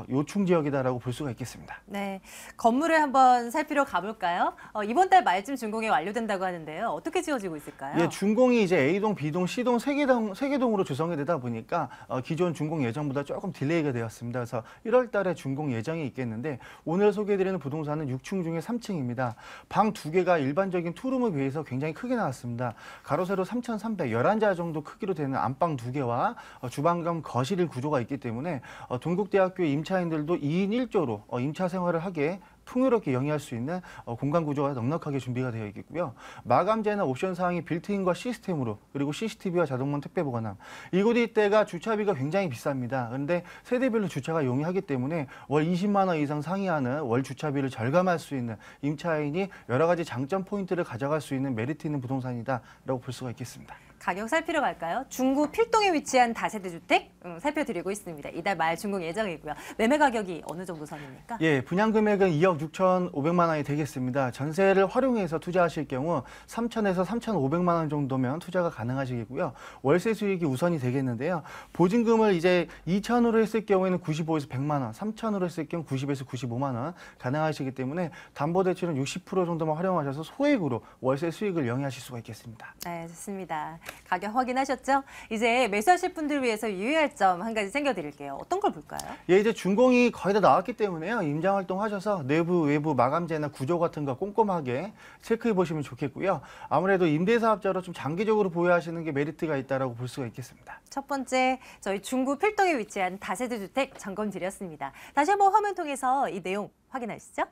요충 지역이다라고 볼 수가 있겠습니다. 네, 건물을 한번 살피러 가볼까요? 이번 달 말쯤 준공이 완료된다고 하는데요. 어떻게 지어지고 있을까요? 예, 준공이 이제 A동, B동, C동 세 개 동으로 조성이 되다 보니까 기존 준공 예정보다 조금 딜레이가 되었습니다. 그래서 1월 달에 준공 예정이 있겠는데 오늘 소개해드리는 부동산은 6층 중에 3층입니다. 방 2개가 일반적인 투룸에 비해서 굉장히 크게 나왔습니다. 가로 세로 3,300, 11자 정도 크기로 되는 안방 2개와 주방 겸 거실 구조가 있기 때문에 동국대학교 임차인들도 2인 1조로 임차 생활을 하기에 풍요롭게 영위할 수 있는 공간 구조가 넉넉하게 준비가 되어 있겠고요. 마감재나 옵션 사항이 빌트인과 시스템으로 그리고 CCTV와 자동문 택배 보관함. 이곳 일대가 주차비가 굉장히 비쌉니다. 그런데 세대별로 주차가 용이하기 때문에 월 20만 원 이상 상회하는 월 주차비를 절감할 수 있는 임차인이 여러 가지 장점 포인트를 가져갈 수 있는 메리트 있는 부동산이다라고 볼 수가 있겠습니다. 가격 살피러 갈까요? 중구 필동에 위치한 다세대 주택 살펴드리고 있습니다. 이달 말 준공 예정이고요. 매매 가격이 어느 정도 선입니까? 예, 분양 금액은 2억 6,500만 원이 되겠습니다. 전세를 활용해서 투자하실 경우 3,000에서 3,500만 원 정도면 투자가 가능하시겠고요. 월세 수익이 우선이 되겠는데요. 보증금을 이제 2,000으로 했을 경우에는 95에서 100만 원, 3,000으로 했을 경우 90에서 95만 원 가능하시기 때문에 담보대출은 60% 정도만 활용하셔서 소액으로 월세 수익을 영위하실 수가 있겠습니다. 네, 좋습니다. 가격 확인하셨죠? 이제 매수하실 분들 위해서 유의할 점 한 가지 챙겨드릴게요. 어떤 걸 볼까요? 예, 이제 준공이 거의 다 나왔기 때문에요. 임장 활동하셔서 내부, 외부 마감재나 구조 같은 거 꼼꼼하게 체크해 보시면 좋겠고요. 아무래도 임대사업자로 좀 장기적으로 보유하시는 게 메리트가 있다라고 볼 수가 있겠습니다. 첫 번째, 저희 중구 필동에 위치한 다세대 주택 점검 드렸습니다. 다시 한번 화면 통해서 이 내용 확인하시죠.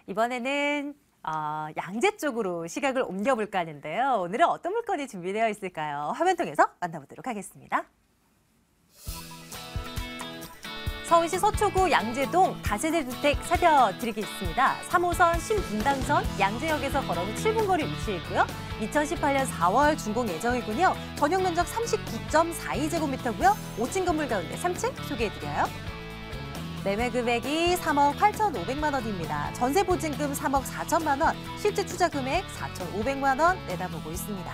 이번에는 양재 쪽으로 시각을 옮겨볼까 하는데요. 오늘은 어떤 물건이 준비되어 있을까요? 화면 통해서 만나보도록 하겠습니다. 서울시 서초구 양재동 다세대 주택 살펴드리겠습니다. 3호선 신분당선 양재역에서 걸어온 7분 거리 위치해 있고요. 2018년 4월 준공 예정이군요. 전용 면적 39.42제곱미터고요. 5층 건물 가운데 3층 소개해드려요. 매매 금액이 3억 8,500만 원입니다. 전세 보증금 3억 4천만 원, 실제 투자 금액 4,500만 원 내다보고 있습니다.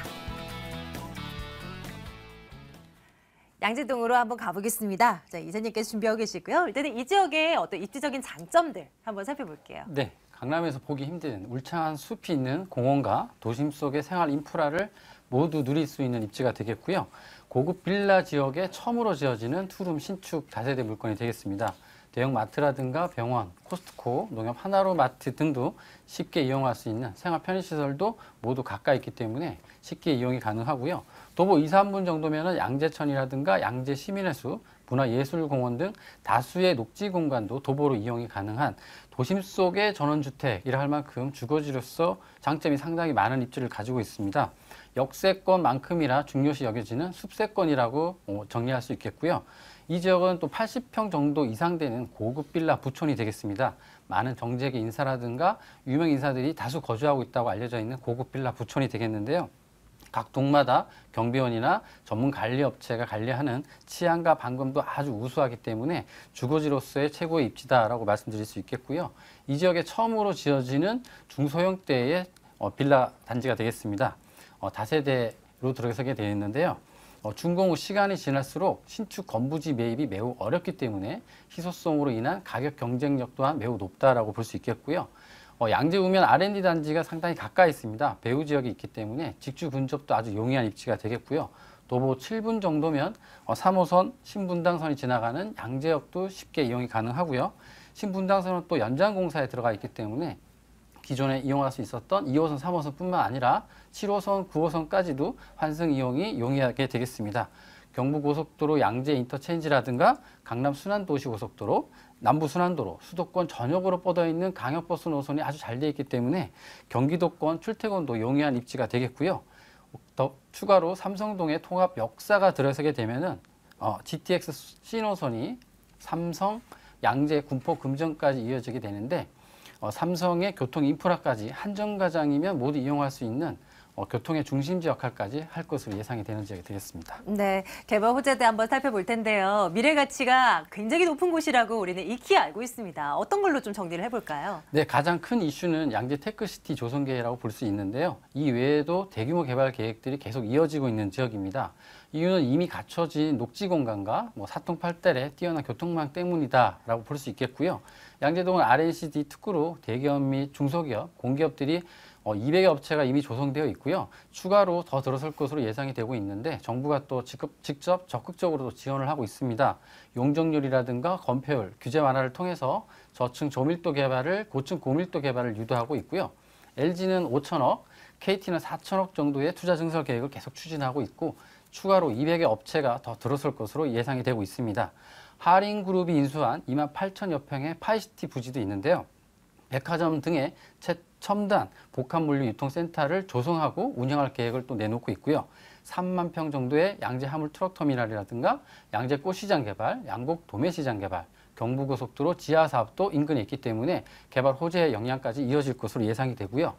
양재동으로 한번 가보겠습니다. 자, 이사님께서 준비하고 계시고요. 일단은 이 지역의 어떤 입지적인 장점들 한번 살펴볼게요. 네, 강남에서 보기 힘든 울창한 숲이 있는 공원과 도심 속의 생활 인프라를 모두 누릴 수 있는 입지가 되겠고요. 고급 빌라 지역에 처음으로 지어지는 투룸 신축 다세대 물건이 되겠습니다. 대형 마트라든가 병원, 코스트코, 농협 하나로마트 등도 쉽게 이용할 수 있는 생활 편의시설도 모두 가까이 있기 때문에 쉽게 이용이 가능하고요. 도보 2, 3분 정도면 양재천이라든가 양재시민의숲, 문화예술공원 등 다수의 녹지 공간도 도보로 이용이 가능한 도심 속의 전원주택이라 할 만큼 주거지로서 장점이 상당히 많은 입지를 가지고 있습니다. 역세권만큼이나 중요시 여겨지는 숲세권이라고 정리할 수 있겠고요. 이 지역은 또 80평 정도 이상 되는 고급 빌라 부촌이 되겠습니다. 많은 정재계 인사라든가 유명 인사들이 다수 거주하고 있다고 알려져 있는 고급 빌라 부촌이 되겠는데요. 각 동마다 경비원이나 전문 관리업체가 관리하는 치안과 방금도 아주 우수하기 때문에 주거지로서의 최고의 입지다라고 말씀드릴 수 있겠고요. 이 지역에 처음으로 지어지는 중소형대의 빌라 단지가 되겠습니다. 다세대로 들어서게 되어 있는데요. 준공 후 시간이 지날수록 신축 건부지 매입이 매우 어렵기 때문에 희소성으로 인한 가격 경쟁력 또한 매우 높다라고 볼 수 있겠고요. 양재 우면 R&D 단지가 상당히 가까이 있습니다. 배후 지역이 있기 때문에 직주 근접도 아주 용이한 입지가 되겠고요. 도보 7분 정도면 3호선 신분당선이 지나가는 양재역도 쉽게 이용이 가능하고요. 신분당선은 또 연장공사에 들어가 있기 때문에 기존에 이용할 수 있었던 2호선, 3호선뿐만 아니라 7호선, 9호선까지도 환승 이용이 용이하게 되겠습니다. 경부고속도로 양재 인터체인지라든가 강남 순환도시고속도로, 남부 순환도로, 수도권 전역으로 뻗어있는 강역버스 노선이 아주 잘 되어 있기 때문에 경기도권 출퇴근도 용이한 입지가 되겠고요. 더 추가로 삼성동에 통합 역사가 들어서게 되면은 GTX 신호선이 삼성, 양재, 군포, 금정까지 이어지게 되는데 삼성의 교통 인프라까지 한정거장이면 모두 이용할 수 있는 교통의 중심지 역할까지 할 것으로 예상이 되는 지역이 되겠습니다. 네, 개발 호재도 한번 살펴볼 텐데요. 미래 가치가 굉장히 높은 곳이라고 우리는 익히 알고 있습니다. 어떤 걸로 좀 정리를 해볼까요? 네, 가장 큰 이슈는 양재 테크시티 조성 계획이라고 볼 수 있는데요. 이 외에도 대규모 개발 계획들이 계속 이어지고 있는 지역입니다. 이유는 이미 갖춰진 녹지 공간과 사통팔달의 뛰어난 교통망 때문이다라고 볼 수 있겠고요. 양재동은 R&CD 특구로 대기업 및 중소기업, 공기업들이 200여 업체가 이미 조성되어 있고요. 추가로 더 들어설 것으로 예상이 되고 있는데 정부가 또 직접 적극적으로 지원을 하고 있습니다. 용적률이라든가 건폐율, 규제 완화를 통해서 저층 저밀도 개발을, 고층 고밀도 개발을 유도하고 있고요. LG는 5천억, KT는 4천억 정도의 투자 증설 계획을 계속 추진하고 있고 추가로 200여 업체가 더 들어설 것으로 예상이 되고 있습니다. 하림그룹이 인수한 28,000여 평의 파이시티 부지도 있는데요. 백화점 등의 최첨단 복합물류 유통센터를 조성하고 운영할 계획을 또 내놓고 있고요. 3만 평 정도의 양재 화물 트럭터미널이라든가 양재 꽃시장 개발, 양곡 도매시장 개발, 경부고속도로 지하 사업도 인근에 있기 때문에 개발 호재의 영향까지 이어질 것으로 예상이 되고요.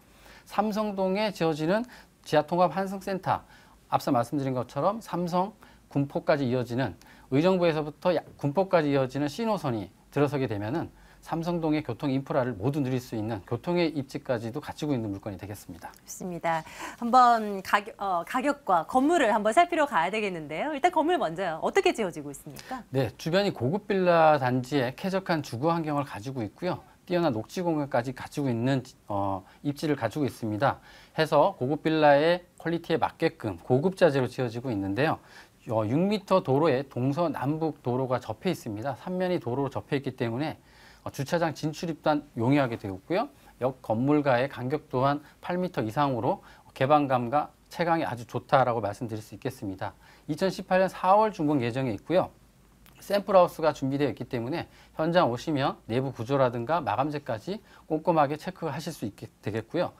삼성동에 지어지는 지하통합 환승센터, 앞서 말씀드린 것처럼 삼성, 군포까지 이어지는 의정부에서부터 군포까지 이어지는 신호선이 들어서게 되면은 삼성동의 교통 인프라를 모두 누릴 수 있는 교통의 입지까지도 갖추고 있는 물건이 되겠습니다. 좋습니다. 한번 가격과 건물을 한번 살피러 가야 되겠는데요. 일단 건물 먼저요. 어떻게 지어지고 있습니까? 네, 주변이 고급 빌라 단지의 쾌적한 주거 환경을 가지고 있고요. 뛰어난 녹지 공간까지 갖추고 있는 입지를 가지고 있습니다. 해서 고급 빌라의 퀄리티에 맞게끔 고급 자재로 지어지고 있는데요. 6m 도로에 동서남북 도로가 접해 있습니다. 3면이 도로로 접해 있기 때문에 주차장 진출입 또한 용이하게 되었고요. 역 건물과의 간격 또한 8m 이상으로 개방감과 채광이 아주 좋다라고 말씀드릴 수 있겠습니다. 2018년 4월 준공 예정에 있고요. 샘플하우스가 준비되어 있기 때문에 현장 오시면 내부 구조라든가 마감재까지 꼼꼼하게 체크하실 수 있게 되겠고요.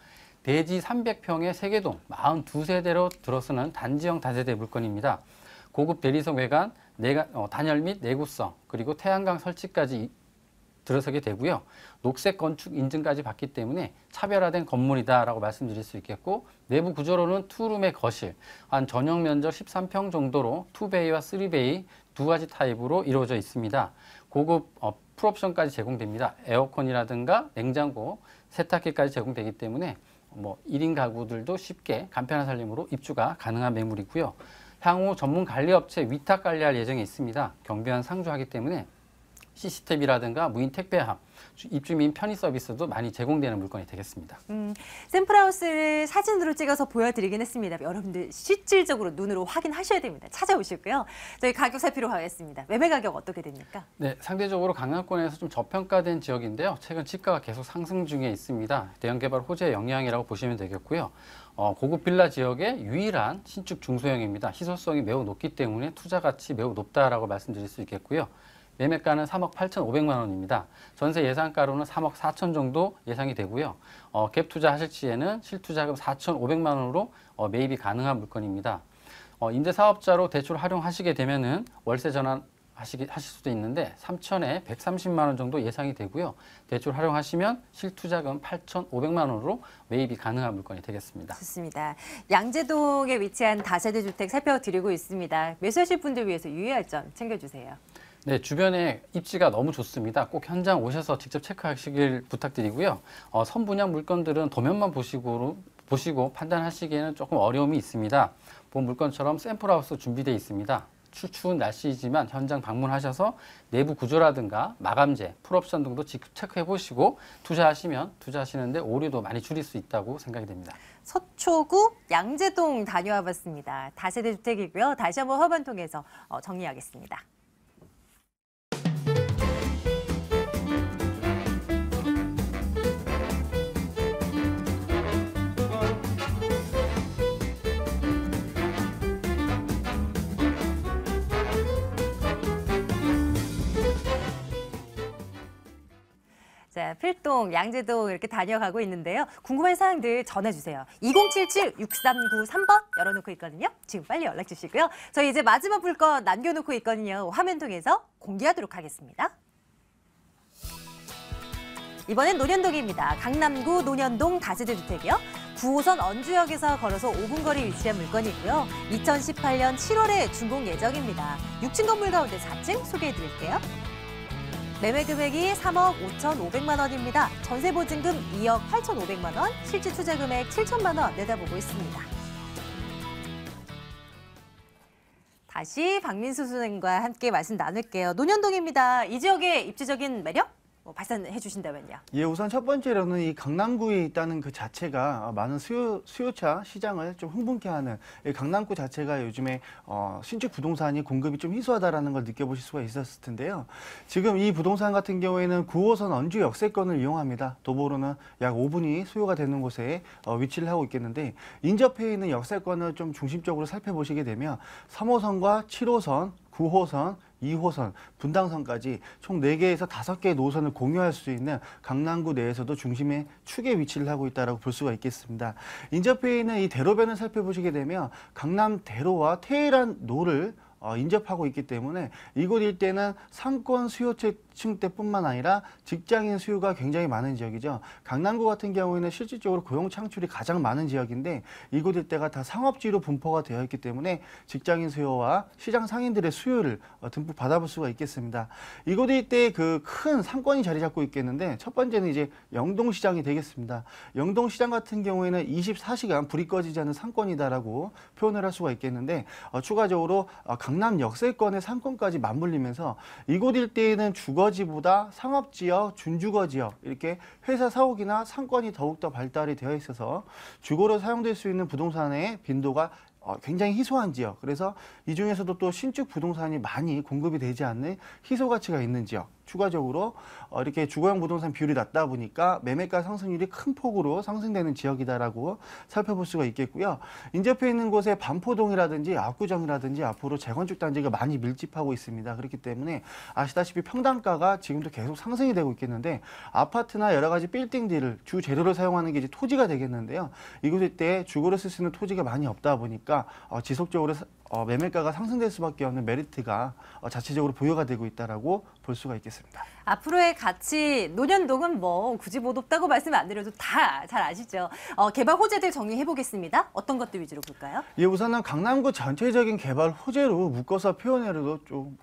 대지 300평의 세개동 42세대로 들어서는 단지형 다세대 물건입니다. 고급 대리석 외관, 단열 및 내구성, 그리고 태양광 설치까지 들어서게 되고요. 녹색 건축 인증까지 받기 때문에 차별화된 건물이다라고 말씀드릴 수 있겠고 내부 구조로는 투룸의 거실, 한 전용 면적 13평 정도로 2베이와 3베이 두 가지 타입으로 이루어져 있습니다. 고급 풀옵션까지 제공됩니다. 에어컨이라든가 냉장고, 세탁기까지 제공되기 때문에 1인 가구들도 쉽게 간편한 살림으로 입주가 가능한 매물이고요. 향후 전문 관리업체 위탁 관리할 예정에 있습니다. 경비원 상주하기 때문에 CCTV라든가 무인 택배함, 입주민 편의 서비스도 많이 제공되는 물건이 되겠습니다. 샘플하우스를 사진으로 찍어서 보여드리긴 했습니다. 여러분들 실질적으로 눈으로 확인하셔야 됩니다. 찾아오시고요. 저희 가격 살피러 가겠습니다. 매매 가격 어떻게 됩니까? 네, 상대적으로 강남권에서 좀 저평가된 지역인데요. 최근 집가가 계속 상승 중에 있습니다. 대형 개발 호재의 영향이라고 보시면 되겠고요. 고급 빌라 지역의 유일한 신축 중소형입니다. 희소성이 매우 높기 때문에 투자 가치 매우 높다라고 말씀드릴 수 있겠고요. 매매가는 3억 8,500만 원입니다. 전세 예상가로는 3억 4천 정도 예상이 되고요. 갭 투자하실 시에는 실투자금 4,500만 원으로 매입이 가능한 물건입니다. 임대사업자로 대출 활용하시게 되면은 월세 전환하실 수도 있는데 3천에 130만 원 정도 예상이 되고요. 대출 활용하시면 실투자금 8,500만 원으로 매입이 가능한 물건이 되겠습니다. 좋습니다. 양재동에 위치한 다세대 주택 살펴드리고 있습니다. 매수하실 분들 위해서 유의할 점 챙겨주세요. 네, 주변에 입지가 너무 좋습니다. 꼭 현장 오셔서 직접 체크하시길 부탁드리고요. 선분양 물건들은 도면만 보시고 판단하시기에는 조금 어려움이 있습니다. 본 물건처럼 샘플하우스 준비되어 있습니다. 추운 날씨이지만 현장 방문하셔서 내부 구조라든가 마감재, 풀옵션 등도 직접 체크해 보시고 투자하시는데 오류도 많이 줄일 수 있다고 생각이 됩니다. 서초구 양재동 다녀와 봤습니다. 다세대 주택이고요. 다시 한번 화면 통해서 정리하겠습니다. 자, 필동, 양재동 이렇게 다녀가고 있는데요. 궁금한 사항들 전해주세요. 2077-6393번 열어놓고 있거든요. 지금 빨리 연락 주시고요. 저희 이제 마지막 물건 남겨놓고 있거든요. 화면 통해서 공개하도록 하겠습니다. 이번엔 논현동입니다. 강남구 논현동 다세대 주택이요. 9호선 언주역에서 걸어서 5분 거리 위치한 물건이고요. 2018년 7월에 준공 예정입니다. 6층 건물 가운데 4층 소개해드릴게요. 매매 금액이 3억 5,500만 원입니다. 전세 보증금 2억 8,500만 원, 실제 투자 금액 7천만 원 내다보고 있습니다. 다시 박민수 소장님과 함께 말씀 나눌게요. 논현동입니다. 이 지역의 입지적인 매력? 발산해 주신다면요. 예, 우선 첫 번째로는 이 강남구에 있다는 그 자체가 많은 수요차 시장을 좀 흥분케 하는, 이 강남구 자체가 요즘에 신축 부동산이 공급이 좀 희소하다라는 걸 느껴보실 수가 있었을 텐데요. 지금 이 부동산 같은 경우에는 9호선 언주 역세권을 이용합니다. 도보로는 약 5분이 소요가 되는 곳에 위치를 하고 있겠는데, 인접해 있는 역세권을 좀 중심적으로 살펴보시게 되면 3호선과 7호선, 9호선, 2호선, 분당선까지 총 4개에서 5개의 노선을 공유할 수 있는 강남구 내에서도 중심의 축에 위치를 하고 있다고 볼 수가 있겠습니다. 인접해 있는 이 대로변을 살펴보시게 되면 강남 대로와 테헤란로를 인접하고 있기 때문에 이곳 일대는 상권 수요층대뿐만 아니라 직장인 수요가 굉장히 많은 지역이죠. 강남구 같은 경우에는 실질적으로 고용 창출이 가장 많은 지역인데, 이곳 일대가 다 상업지로 분포가 되어 있기 때문에 직장인 수요와 시장 상인들의 수요를 듬뿍 받아볼 수가 있겠습니다. 이곳 일대에 그 큰 상권이 자리 잡고 있겠는데, 첫 번째는 이제 영동시장이 되겠습니다. 영동시장 같은 경우에는 24시간 불이 꺼지지 않는 상권이다라고 표현을 할 수가 있겠는데, 추가적으로 강남 역세권의 상권까지 맞물리면서 이곳 일대에는 주거지보다 상업지역, 준주거지역, 이렇게 회사 사옥이나 상권이 더욱더 발달이 되어 있어서 주거로 사용될 수 있는 부동산의 빈도가 굉장히 희소한 지역, 그래서 이 중에서도 또 신축 부동산이 많이 공급이 되지 않는 희소 가치가 있는 지역, 추가적으로 이렇게 주거용 부동산 비율이 낮다 보니까 매매가 상승률이 큰 폭으로 상승되는 지역이다라고 살펴볼 수가 있겠고요. 인접해 있는 곳에 반포동이라든지 압구정이라든지 앞으로 재건축 단지가 많이 밀집하고 있습니다. 그렇기 때문에 아시다시피 평당가가 지금도 계속 상승이 되고 있겠는데, 아파트나 여러 가지 빌딩들을 주 재료로 사용하는 게 이제 토지가 되겠는데요. 이곳 일대에 주거로 쓸 수 있는 토지가 많이 없다 보니까 지속적으로 매매가가 상승될 수밖에 없는 메리트가 자체적으로 부여가 되고 있다라고 볼 수가 있겠습니다. 앞으로의 가치, 논현동은 뭐 굳이 못 없다고 말씀 안 드려도 다 잘 아시죠. 개발 호재들 정리해 보겠습니다. 어떤 것들 위주로 볼까요? 예, 우선은 강남구 전체적인 개발 호재로 묶어서 표현해도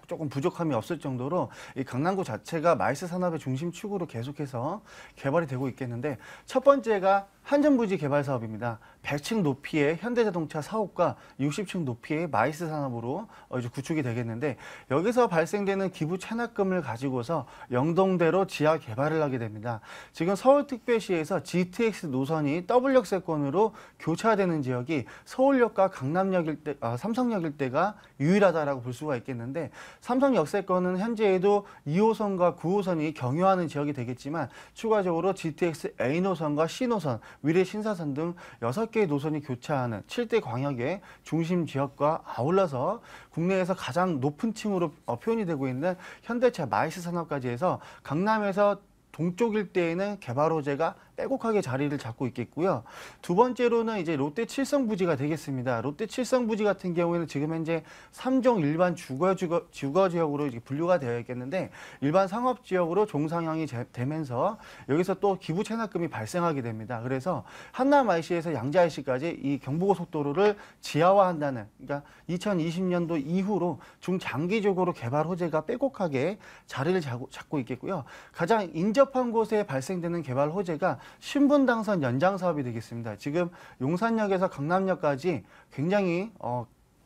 조금 부족함이 없을 정도로 이 강남구 자체가 마이스 산업의 중심축으로 계속해서 개발이 되고 있겠는데, 첫 번째가 한전부지 개발 사업입니다. 100층 높이의 현대자동차 사옥과 60층 높이의 마이스 산업으로 이제 구축이 되겠는데, 여기서 발생되는 기부 체납금을 가지고서 영동대로 지하 개발을 하게 됩니다. 지금 서울특별시에서 GTX 노선이 더블역세권으로 교차되는 지역이 서울역과 강남역 일대, 삼성역 일대가 유일하다라고 볼 수가 있겠는데, 삼성역세권은 현재에도 2호선과 9호선이 경유하는 지역이 되겠지만, 추가적으로 GTX A노선과 C노선, 위례 신사선 등 6개의 노선이 교차하는 7대 광역의 중심 지역과 아울러서 국내에서 가장 높은 층으로 표현이 되고 있는 현대차 마이스 산업까지 해서 강남에서 동쪽 일대에는 개발 호재가 빼곡하게 자리를 잡고 있겠고요. 두 번째로는 이제 롯데 칠성부지가 되겠습니다. 롯데 칠성부지 같은 경우에는 지금 현재 3종 일반 주거지역으로 이제 분류가 되어 있겠는데, 일반 상업지역으로 종상향이 되면서 여기서 또 기부 체납금이 발생하게 됩니다. 그래서 한남 IC에서 양재 IC까지 이 경부고속도로를 지하화한다는, 그러니까 2020년도 이후로 중장기적으로 개발 호재가 빼곡하게 자리를 잡고 있겠고요. 가장 인접한 곳에 발생되는 개발 호재가 신분당선 연장 사업이 되겠습니다. 지금 용산역에서 강남역까지 굉장히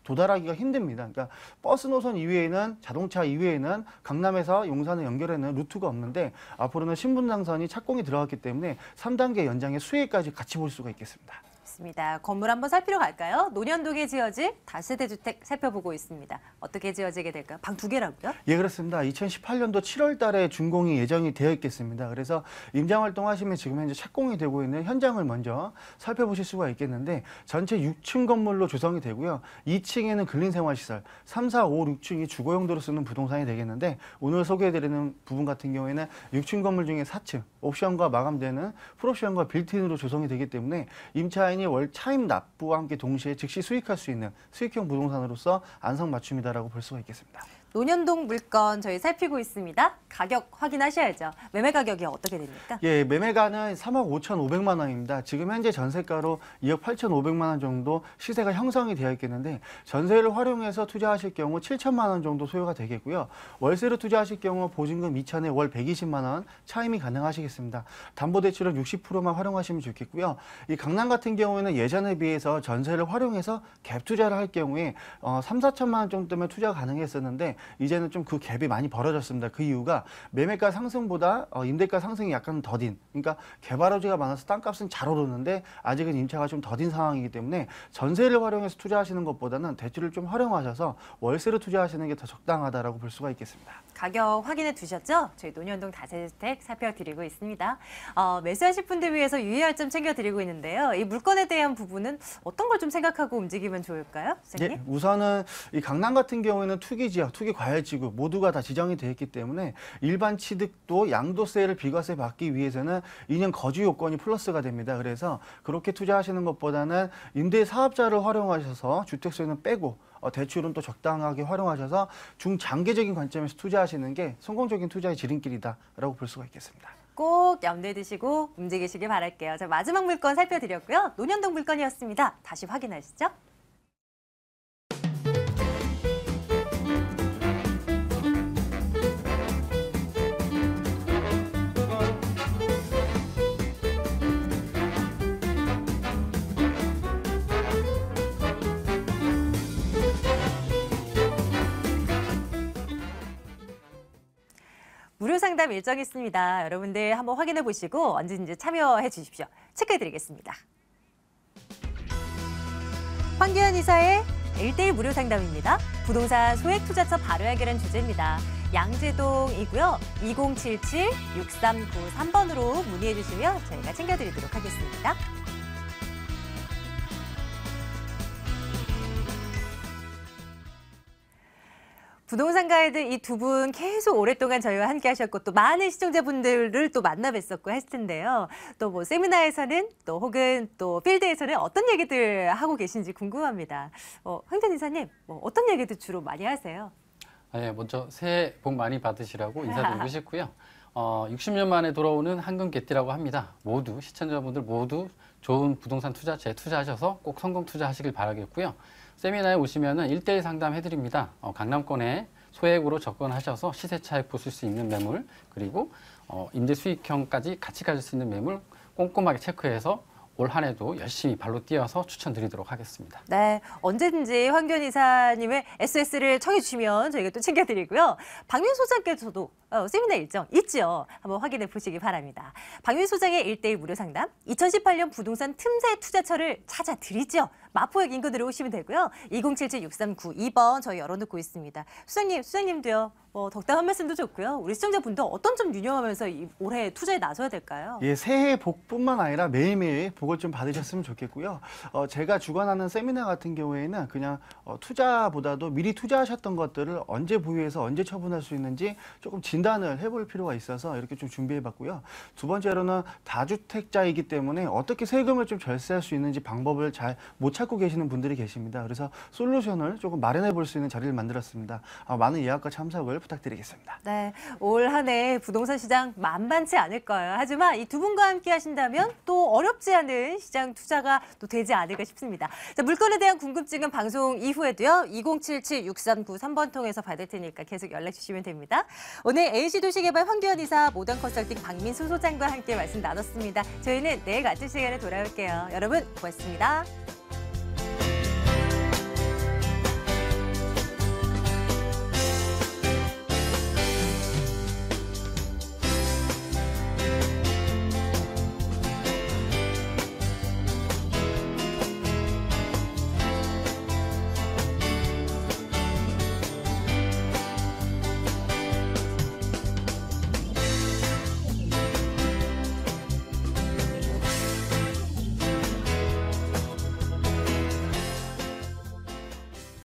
도달하기가 힘듭니다. 그러니까 버스 노선 이외에는 자동차 이외에는 강남에서 용산을 연결하는 루트가 없는데 앞으로는 신분당선이 착공이 들어갔기 때문에 3단계 연장의 수혜까지 같이 볼 수가 있겠습니다. 맞습니다. 건물 한번 살피러 갈까요? 논현동에 지어질 다세대 주택 살펴보고 있습니다. 어떻게 지어지게 될까요? 방 2개라고요? 예, 그렇습니다. 2018년도 7월 달에 준공이 예정이 되어 있겠습니다. 그래서 임장 활동하시면 지금 현재 착공이 되고 있는 현장을 먼저 살펴보실 수가 있겠는데 전체 6층 건물로 조성이 되고요. 2층에는 근린생활시설, 3, 4, 5, 6층이 주거 용도로 쓰는 부동산이 되겠는데 오늘 소개해드리는 부분 같은 경우에는 6층 건물 중에 4층, 옵션과 마감되는 풀옵션과 빌트인으로 조성이 되기 때문에 임차인이 월 차임 납부와 함께 동시에 즉시 수익할 수 있는 수익형 부동산으로서 안성맞춤이다라고 볼 수가 있겠습니다. 논현동 물건 저희 살피고 있습니다. 가격 확인하셔야죠. 매매 가격이 어떻게 됩니까? 예, 매매가는 3억 5,500만 원입니다. 지금 현재 전세가로 2억 8,500만 원 정도 시세가 형성이 되어 있겠는데 전세를 활용해서 투자하실 경우 7천만 원 정도 소요가 되겠고요. 월세로 투자하실 경우 보증금 2천에 월 120만 원 차임이 가능하시겠습니다. 담보대출은 60%만 활용하시면 좋겠고요. 이 강남 같은 경우에는 예전에 비해서 전세를 활용해서 갭 투자를 할 경우에 3, 4천만 원 정도면 투자가 가능했었는데 이제는 좀 그 갭이 많이 벌어졌습니다. 그 이유가 매매가 상승보다 임대가 상승이 약간 더딘, 그러니까 개발호지가 많아서 땅값은 잘 오르는데 아직은 임차가 좀 더딘 상황이기 때문에 전세를 활용해서 투자하시는 것보다는 대출을 좀 활용하셔서 월세로 투자하시는 게 더 적당하다라고 볼 수가 있겠습니다. 가격 확인해 두셨죠? 저희 논현동 다세대주택 살펴드리고 있습니다. 매수하실 분들 위해서 유의할 점 챙겨드리고 있는데요. 이 물건에 대한 부분은 어떤 걸 좀 생각하고 움직이면 좋을까요, 선생님? 예, 우선은 이 강남 같은 경우에는 투기 지역, 투기 과열지구 모두가 다 지정이 되어 있기 때문에 일반 취득도 양도세를 비과세 받기 위해서는 2년 거주 요건이 플러스가 됩니다. 그래서 그렇게 투자하시는 것보다는 임대 사업자를 활용하셔서 주택수에는 빼고 대출은 또 적당하게 활용하셔서 중장기적인 관점에서 투자하시는 게 성공적인 투자의 지름길이다라고 볼 수가 있겠습니다. 꼭 염두에 두시고 움직이시길 바랄게요. 자, 마지막 물건 살펴드렸고요. 논현동 물건이었습니다. 다시 확인하시죠. 무료 상담 일정이 있습니다. 여러분들 한번 확인해 보시고 언제든지 참여해 주십시오. 체크해 드리겠습니다. 황교안 이사의 1대1 무료 상담입니다. 부동산 소액 투자처 바로 해결한 주제입니다. 양재동이고요. 2077-6393번으로 문의해 주시면 저희가 챙겨드리도록 하겠습니다. 부동산 가이드 이 두 분 계속 오랫동안 저희와 함께 하셨고 또 많은 시청자분들을 또 만나 뵀었고 했을 텐데요. 또 뭐 세미나에서는 또 혹은 또 필드에서는 어떤 얘기들 하고 계신지 궁금합니다. 황교안 이사님, 어떤 얘기들 주로 많이 하세요? 예, 먼저 새해 복 많이 받으시라고 인사드리고 싶고요. 60년 만에 돌아오는 황금개띠라고 합니다. 모두 시청자분들 모두 좋은 부동산 투자처에 투자하셔서 꼭 성공 투자하시길 바라겠고요. 세미나에 오시면은 1대1 상담해드립니다. 강남권에 소액으로 접근하셔서 시세 차익 보실 수 있는 매물 그리고 임대 수익형까지 같이 가질 수 있는 매물 꼼꼼하게 체크해서 올 한 해도 열심히 발로 뛰어서 추천드리도록 하겠습니다. 네, 언제든지 황교안 이사님의 SS를 청해 주시면 저희가 또 챙겨드리고요. 박민 소장께서도 세미나 일정 있죠? 한번 확인해 보시기 바랍니다. 박민 소장의 1대1 무료 상담, 2018년 부동산 틈새 투자처를 찾아드리죠. 마포역 인근으로 오시면 되고요. 2077-6392번 저희 열어놓고 있습니다. 수장님도요. 덕담 한 말씀도 좋고요. 우리 시청자분들 어떤 점 유념하면서 올해 투자에 나서야 될까요? 예, 새해 복뿐만 아니라 매일매일 복을 좀 받으셨으면 좋겠고요. 제가 주관하는 세미나 같은 경우에는 그냥 투자보다도 미리 투자하셨던 것들을 언제 보유해서 언제 처분할 수 있는지 조금 진단을 해볼 필요가 있어서 이렇게 좀 준비해봤고요. 두 번째로는 다주택자이기 때문에 어떻게 세금을 좀 절세할 수 있는지 방법을 잘 못 찾고 계시는 분들이 계십니다. 그래서 솔루션을 조금 마련해 볼 수 있는 자리를 만들었습니다. 많은 예약과 참석을 부탁드리겠습니다. 네, 올 한 해 부동산 시장 만만치 않을 거예요. 하지만 이 두 분과 함께 하신다면 또 어렵지 않은 시장 투자가 또 되지 않을까 싶습니다. 자, 물건에 대한 궁금증은 방송 이후에도요. 2077-6393번 통해서 받을 테니까 계속 연락 주시면 됩니다. 오늘 NC도시개발 황교안 이사 모던 컨설팅 박민수 소장과 함께 말씀 나눴습니다. 저희는 내일 같은 시간에 돌아올게요. 여러분 고맙습니다.